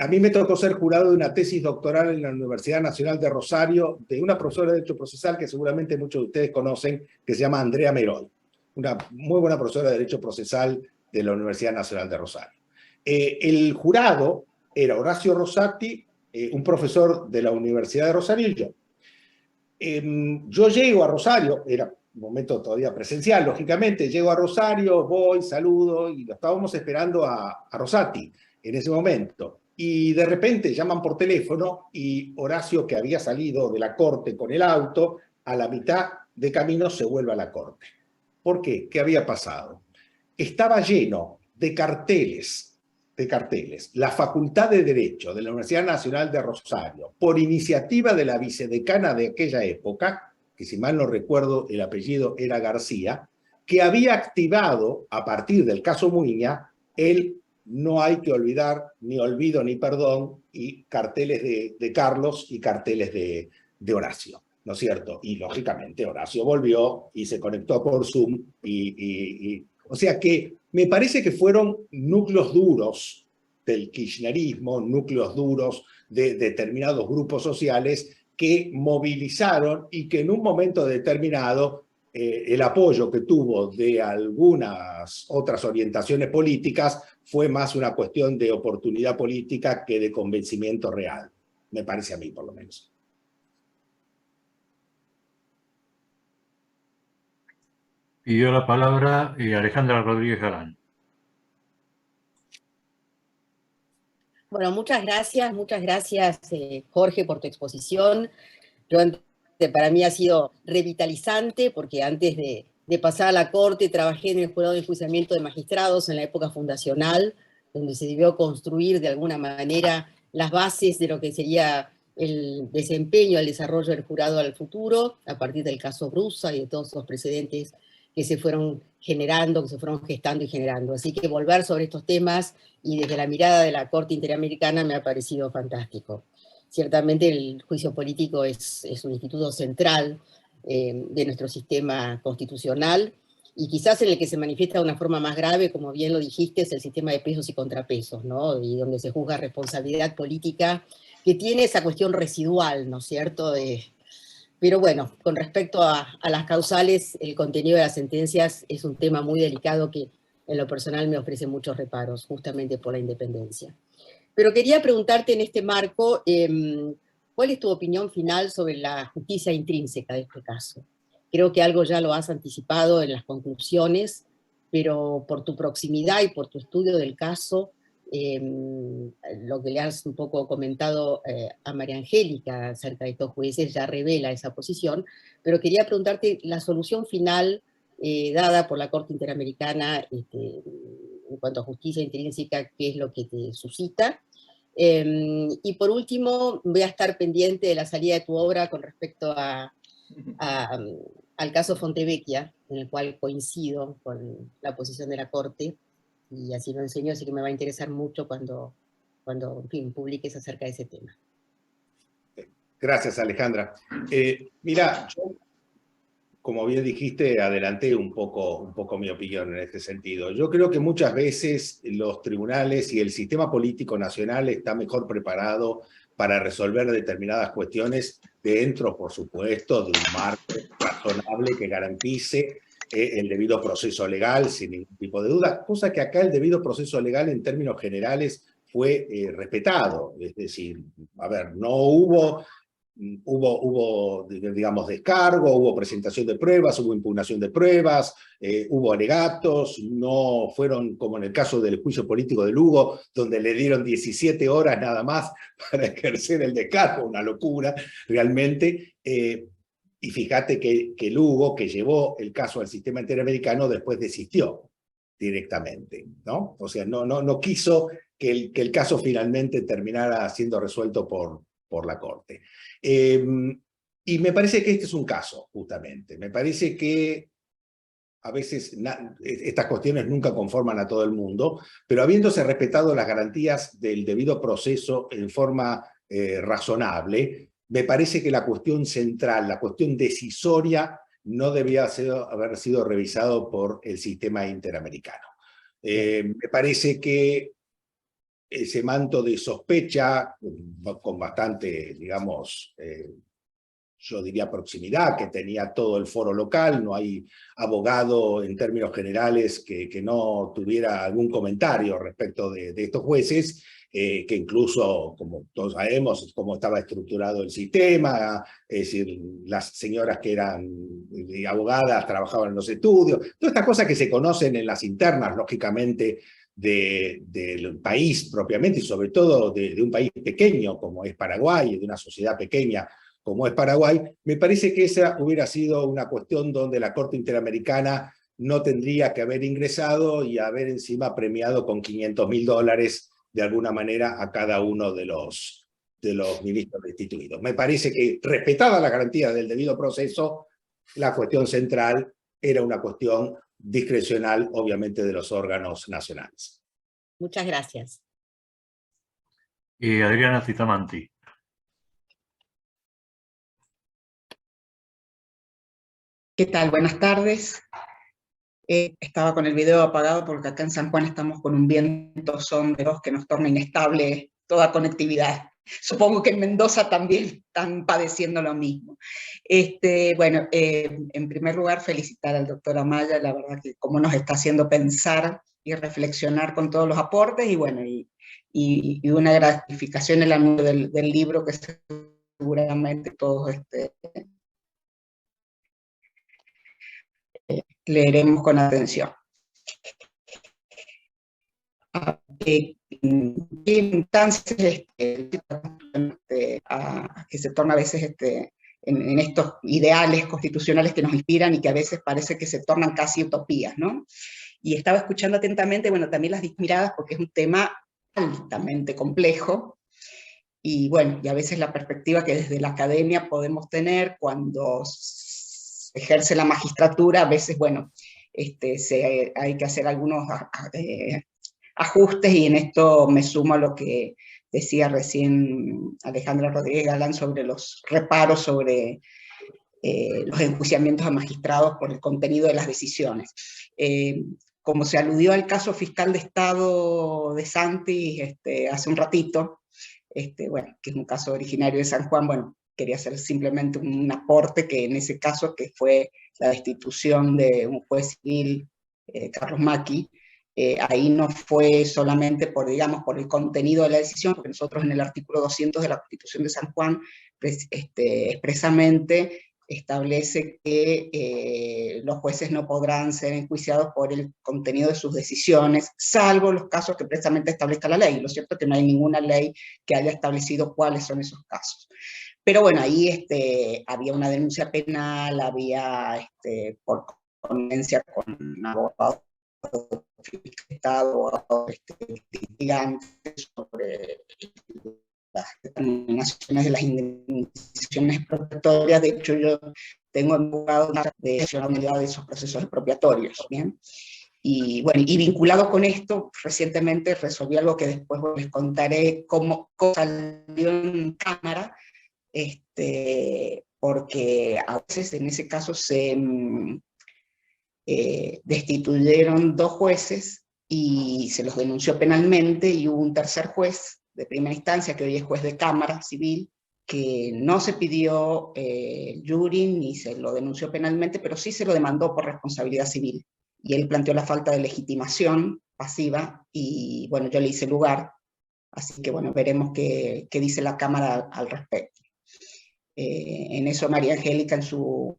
a mí me tocó ser jurado de una tesis doctoral en la Universidad Nacional de Rosario, de una profesora de Derecho Procesal que seguramente muchos de ustedes conocen, que se llama Andrea Meroy, una muy buena profesora de Derecho Procesal de la Universidad Nacional de Rosario. El jurado era Horacio Rosati, un profesor de la Universidad de Rosario, y yo. Yo llego a Rosario, era un momento todavía presencial, lógicamente, llego a Rosario, voy, saludo, y lo estábamos esperando a Rosati en ese momento. Y de repente llaman por teléfono y Horacio, que había salido de la corte con el auto, a la mitad de camino se vuelve a la corte. ¿Por qué? ¿Qué había pasado? Estaba lleno de carteles, la Facultad de Derecho de la Universidad Nacional de Rosario, por iniciativa de la vicedecana de aquella época, que si mal no recuerdo el apellido era García, que había activado a partir del caso Muiña el no hay que olvidar, ni olvido ni perdón, y carteles de Carlos y carteles de Horacio, ¿no es cierto? Y lógicamente Horacio volvió y se conectó por Zoom, o sea que me parece que fueron núcleos duros del kirchnerismo, núcleos duros de determinados grupos sociales que movilizaron y que en un momento determinado el apoyo que tuvo de algunas otras orientaciones políticas fue más una cuestión de oportunidad política que de convencimiento real, me parece a mí por lo menos. Pidió la palabra Alejandra Rodríguez Galán. Bueno, muchas gracias Jorge, por tu exposición. Para mí ha sido revitalizante porque antes de pasar a la Corte trabajé en el Jurado de Enjuiciamiento de Magistrados en la época fundacional, donde se debió construir de alguna manera las bases de lo que sería el desempeño, el desarrollo del jurado al futuro, a partir del caso Brusa y de todos los precedentes que se fueron generando, que se fueron gestando y generando. Así que volver sobre estos temas y desde la mirada de la Corte Interamericana me ha parecido fantástico. Ciertamente el juicio político es un instituto central de nuestro sistema constitucional y quizás en el que se manifiesta de una forma más grave, como bien lo dijiste, es el sistema de pesos y contrapesos, ¿no? Y donde se juzga responsabilidad política, que tiene esa cuestión residual, ¿no es cierto?, pero bueno, con respecto a las causales, el contenido de las sentencias es un tema muy delicado que en lo personal me ofrece muchos reparos, justamente por la independencia. Pero quería preguntarte en este marco, ¿cuál es tu opinión final sobre la justicia intrínseca de este caso? Creo que algo ya lo has anticipado en las conclusiones, pero por tu proximidad y por tu estudio del caso, lo que le has un poco comentado a María Angélica acerca de estos jueces ya revela esa posición, pero quería preguntarte la solución final dada por la Corte Interamericana en cuanto a justicia intrínseca, ¿qué es lo que te suscita? Y por último, voy a estar pendiente de la salida de tu obra con respecto al caso Fontevecchia, en el cual coincido con la posición de la Corte, y así lo enseño, así que me va a interesar mucho cuando en fin, publiques acerca de ese tema. Gracias, Alejandra. Mira, yo, como bien dijiste, adelanté un poco mi opinión en este sentido. Yo creo que muchas veces los tribunales y el sistema político nacional está mejor preparado para resolver determinadas cuestiones dentro, por supuesto, de un marco razonable que garantice el debido proceso legal sin ningún tipo de duda, cosa que acá el debido proceso legal en términos generales fue respetado. Es decir, a ver, no hubo hubo, digamos, descargo, hubo presentación de pruebas, hubo impugnación de pruebas, hubo alegatos, no fueron como en el caso del juicio político de Lugo, donde le dieron 17 horas nada más para ejercer el descargo, una locura realmente. Y fíjate que Lugo, que llevó el caso al sistema interamericano, después desistió directamente, ¿no? O sea, no quiso que el caso finalmente terminara siendo resuelto por la Corte. Y me parece que este es un caso, justamente. Me parece que a veces estas cuestiones nunca conforman a todo el mundo, pero habiéndose respetado las garantías del debido proceso en forma razonable, me parece que la cuestión central, la cuestión decisoria, no debía haber sido revisado por el sistema interamericano. Me parece que ese manto de sospecha, con bastante, digamos, yo diría proximidad, que tenía todo el foro local, no hay abogado en términos generales que no tuviera algún comentario respecto de estos jueces, que incluso, como todos sabemos, cómo estaba estructurado el sistema, es decir, las señoras que eran abogadas trabajaban en los estudios, todas estas cosas que se conocen en las internas, lógicamente, del país propiamente, y sobre todo de un país pequeño como es Paraguay, de una sociedad pequeña como es Paraguay. Me parece que esa hubiera sido una cuestión donde la Corte Interamericana no tendría que haber ingresado y haber encima premiado con $500.000 de alguna manera a cada uno de los ministros destituidos. Me parece que, respetada la garantía del debido proceso, la cuestión central era una cuestión discrecional, obviamente, de los órganos nacionales. Muchas gracias. Adriana Titamanti. ¿Qué tal? Buenas tardes. Estaba con el video apagado porque acá en San Juan estamos con un viento sonderos que nos torna inestable toda conectividad. Supongo que en Mendoza también están padeciendo lo mismo. Bueno, en primer lugar, felicitar al doctor Amaya, la verdad que cómo nos está haciendo pensar y reflexionar con todos los aportes, y bueno, y una gratificación el anuncio del libro que seguramente todos leeremos con atención. ¿Qué instancias que se torna a veces en estos ideales constitucionales que nos inspiran y que a veces parece que se tornan casi utopías, ¿no? Y estaba escuchando atentamente, bueno, también las miradas, porque es un tema altamente complejo, y bueno, y a veces la perspectiva que desde la academia podemos tener cuando ejerce la magistratura, a veces, bueno, hay que hacer algunos ajustes, y en esto me sumo a lo que decía recién Alejandra Rodríguez Galán sobre los reparos sobre los enjuiciamientos a magistrados por el contenido de las decisiones. Como se aludió al caso fiscal de Estado de Santi hace un ratito, bueno, que es un caso originario de San Juan, bueno, quería hacer simplemente un aporte, que en ese caso, que fue la destitución de un juez civil, Carlos Macchi, ahí no fue solamente por, digamos, por el contenido de la decisión, porque nosotros en el artículo 200 de la Constitución de San Juan expresamente establece que los jueces no podrán ser enjuiciados por el contenido de sus decisiones, salvo los casos que precisamente establezca la ley. Lo cierto es que no hay ninguna ley que haya establecido cuáles son esos casos. Pero bueno, ahí había una denuncia penal, había por conveniencia con abogados de Estado, litigantes sobre las determinaciones de las indemnizaciones expropiatorias. De hecho, yo tengo abogado de unidad de esos procesos expropiatorios, ¿bien? Y bueno, y vinculado con esto, recientemente resolví algo que después les contaré cómo salió en cámara, porque a veces en ese caso se destituyeron 2 jueces y se los denunció penalmente, y hubo un tercer juez de primera instancia, que hoy es juez de Cámara Civil, que no se pidió jury ni se lo denunció penalmente, pero sí se lo demandó por responsabilidad civil, y él planteó la falta de legitimación pasiva, y bueno, yo le hice lugar, así que bueno, veremos qué dice la Cámara al respecto. En eso María Angélica en su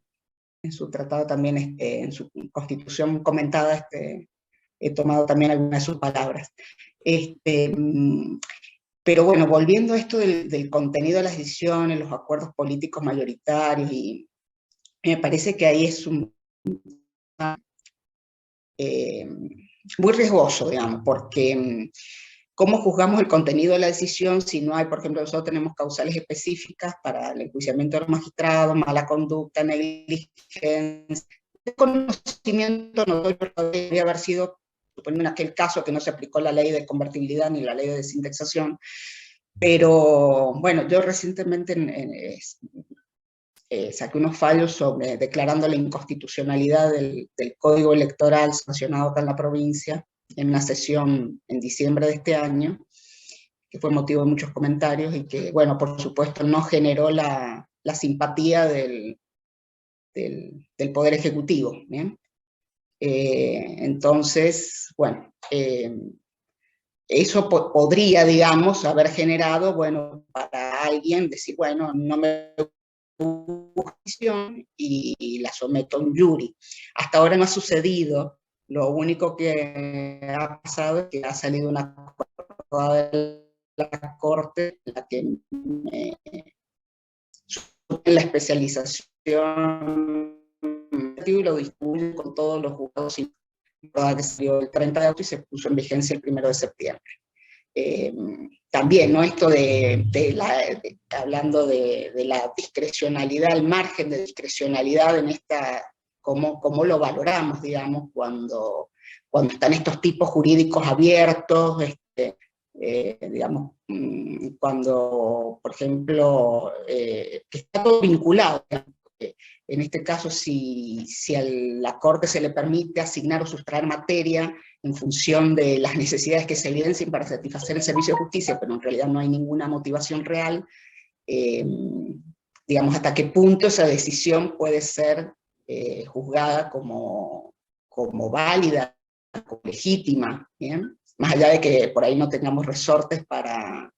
tratado también, en su constitución comentada, he tomado también algunas de sus palabras. Pero bueno, volviendo a esto del contenido de las decisiones, los acuerdos políticos mayoritarios, y me parece que ahí es muy riesgoso, digamos, porque ¿cómo juzgamos el contenido de la decisión si no hay, por ejemplo, nosotros tenemos causales específicas para el enjuiciamiento de los magistrados, mala conducta, negligencia, desconocimiento notorio debería haber sido, suponiendo en aquel caso que no se aplicó la ley de convertibilidad ni la ley de desindexación? Pero bueno, yo recientemente saqué unos fallos declarando la inconstitucionalidad del Código Electoral sancionado acá en la provincia, en una sesión en diciembre de este año, que fue motivo de muchos comentarios y que, bueno, por supuesto no generó la simpatía del Poder Ejecutivo, ¿bien? Entonces, bueno, eso podría, digamos, haber generado, bueno, para alguien decir, bueno, no me y la someto a un jury. Hasta ahora no ha sucedido. Lo único que ha pasado es que ha salido una acordada de la Corte, la que la especialización y lo distribuye con todos los juzgados, que salió el 30 de agosto y se puso en vigencia el 1 de septiembre. También, ¿no? Esto hablando de la discrecionalidad, el margen de discrecionalidad en cómo lo valoramos, digamos, cuando están estos tipos jurídicos abiertos, digamos, cuando, por ejemplo, que está todo vinculado. En este caso, si a la Corte se le permite asignar o sustraer materia en función de las necesidades que se evidencien para satisfacer el servicio de justicia, pero en realidad no hay ninguna motivación real, digamos, hasta qué punto esa decisión puede ser juzgada como válida, como legítima, ¿bien? Más allá de que por ahí no tengamos resortes para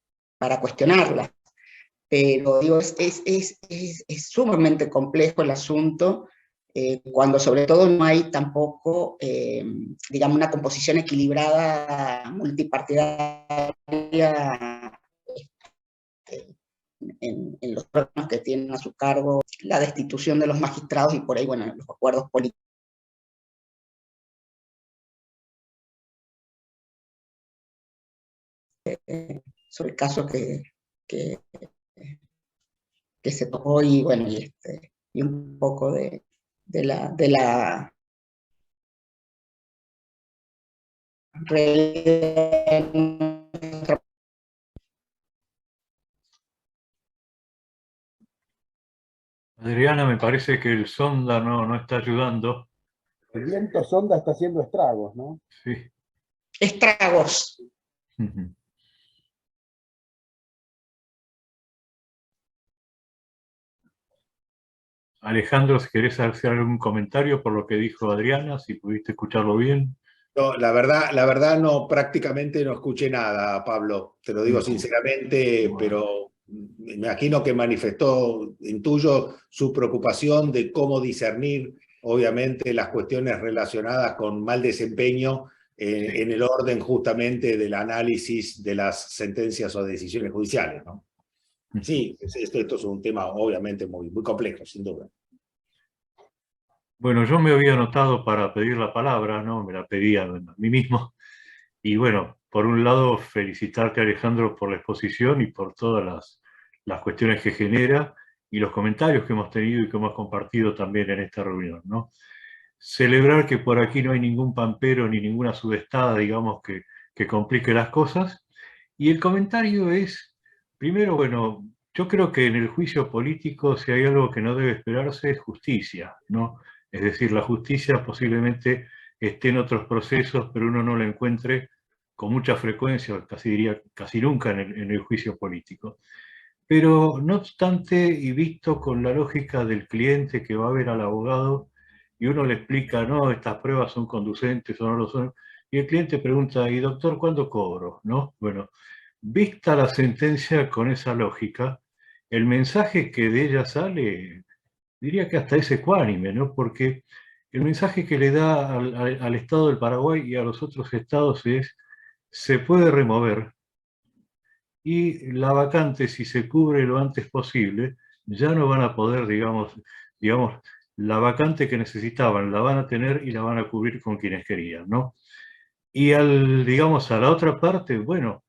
cuestionarla. Pero digo, es sumamente complejo el asunto, cuando sobre todo no hay tampoco, digamos, una composición equilibrada, multipartidaria, en los órganos que tienen a su cargo la destitución de los magistrados y por ahí, bueno, los acuerdos políticos. Sobre el caso que se tocó y bueno, y un poco de la Adriana, me parece que el sonda no está ayudando. El viento sonda está haciendo estragos, ¿no? Sí. Estragos. Alejandro, si querés hacer algún comentario por lo que dijo Adriana, si pudiste escucharlo bien. No, la verdad no, prácticamente no escuché nada, Pablo, te lo digo sinceramente, pero me imagino que manifestó, intuyo, su preocupación de cómo discernir, obviamente, las cuestiones relacionadas con mal desempeño en el orden justamente del análisis de las sentencias o decisiones judiciales, ¿no? Sí, esto es un tema obviamente muy complejo, sin duda. Bueno, yo me había anotado para pedir la palabra, ¿no? Me la pedía a mí mismo. Y bueno, por un lado, felicitarte, Alejandro, por la exposición y por todas las cuestiones que genera y los comentarios que hemos tenido y que hemos compartido también en esta reunión, ¿no? Celebrar que por aquí no hay ningún pampero ni ninguna sudestada, digamos, que complique las cosas. Y el comentario es, primero, bueno, yo creo que en el juicio político, si hay algo que no debe esperarse, es justicia, ¿no? Es decir, la justicia posiblemente esté en otros procesos, pero uno no la encuentre con mucha frecuencia, casi diría casi nunca en el juicio político. Pero no obstante, y visto con la lógica del cliente que va a ver al abogado, y uno le explica, no, estas pruebas son conducentes o no lo son, y el cliente pregunta, ¿y doctor, cuándo cobro? ¿No? Bueno, vista la sentencia con esa lógica, el mensaje que de ella sale, diría que hasta es ecuánime, ¿no? Porque el mensaje que le da al Estado del Paraguay y a los otros estados es: se puede remover, y la vacante, si se cubre lo antes posible, ya no van a poder, digamos, la vacante que necesitaban la van a tener y la van a cubrir con quienes querían, ¿no? Y digamos, a la otra parte, bueno,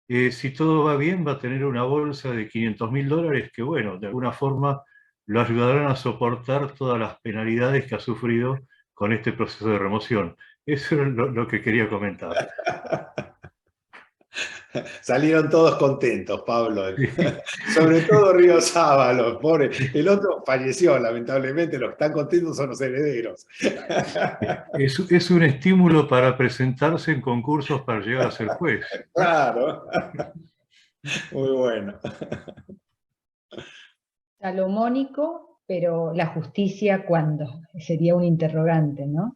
si todo va bien, va a tener una bolsa de $500.000 que, bueno, de alguna forma lo ayudarán a soportar todas las penalidades que ha sufrido con este proceso de remoción. Eso es lo que quería comentar. Salieron todos contentos, Pablo. Sobre todo Río Sábalo, pobre. El otro falleció, lamentablemente. Los que están contentos son los herederos. Es un estímulo para presentarse en concursos para llegar a ser juez. Claro. Muy bueno. Salomónico, pero la justicia, ¿cuándo? Sería un interrogante, ¿no?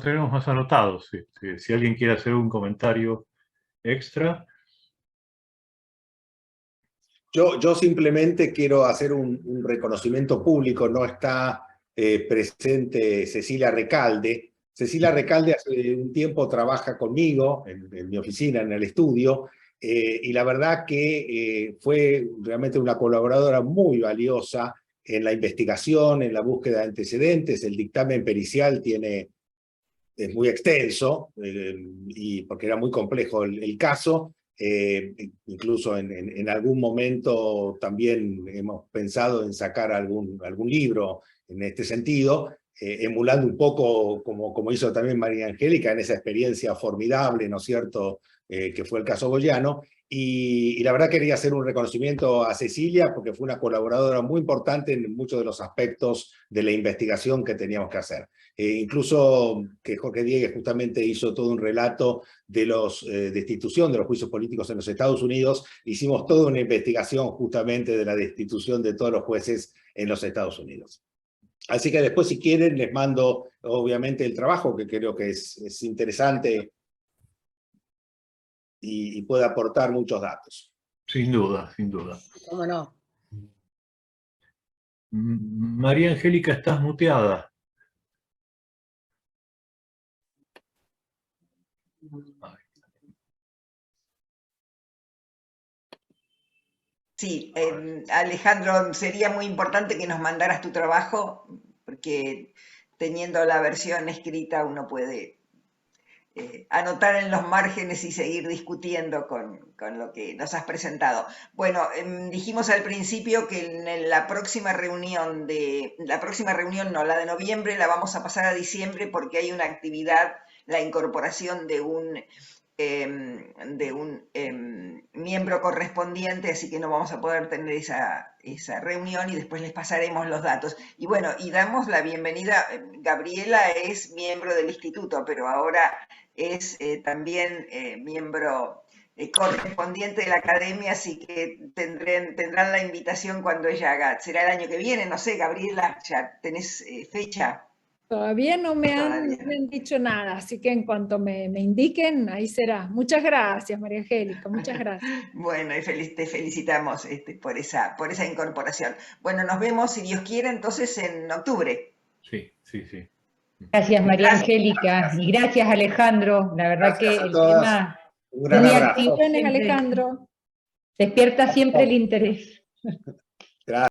Tenemos más anotados. Si alguien quiere hacer un comentario extra. Yo simplemente quiero hacer un reconocimiento público. No está presente Cecilia Recalde. Cecilia Recalde hace un tiempo trabaja conmigo en mi oficina, en el estudio, y la verdad que fue realmente una colaboradora muy valiosa en la investigación, en la búsqueda de antecedentes. El dictamen pericial es muy extenso, y porque era muy complejo el caso. Incluso en algún momento también hemos pensado en sacar algún libro en este sentido, emulando un poco como hizo también María Angélica en esa experiencia formidable, ¿no es cierto?, que fue el caso Goyano. Y la verdad quería hacer un reconocimiento a Cecilia porque fue una colaboradora muy importante en muchos de los aspectos de la investigación que teníamos que hacer. Incluso que Jorge Diegues justamente hizo todo un relato de destitución de los juicios políticos en los Estados Unidos. Hicimos toda una investigación justamente de la destitución de todos los jueces en los Estados Unidos. Así que después, si quieren, les mando obviamente el trabajo, que creo que es interesante y puede aportar muchos datos. Sin duda, sin duda. ¿Cómo no? María Angélica, estás muteada. Sí, Alejandro, sería muy importante que nos mandaras tu trabajo, porque teniendo la versión escrita uno puede anotar en los márgenes y seguir discutiendo con lo que nos has presentado. Bueno, dijimos al principio que en la próxima reunión la de noviembre, la vamos a pasar a diciembre porque hay una actividad, la incorporación de un miembro correspondiente, así que no vamos a poder tener esa reunión y después les pasaremos los datos. Y bueno, y damos la bienvenida. Gabriela es miembro del instituto, pero ahora es también miembro correspondiente de la academia, así que tendrán la invitación cuando ella haga. Será el año que viene, no sé, Gabriela, ¿ya tenés fecha? Todavía no me han dicho nada, así que en cuanto me indiquen, ahí será. Muchas gracias, María Angélica, muchas gracias. Bueno, y te felicitamos por esa incorporación. Bueno, nos vemos, si Dios quiere, entonces en octubre. Sí, sí, sí. Gracias, María Angélica, y gracias, Alejandro. La verdad que el tema un gran muy abrazo. activo, Bendiciones, Alejandro. despierta siempre el interés. Gracias.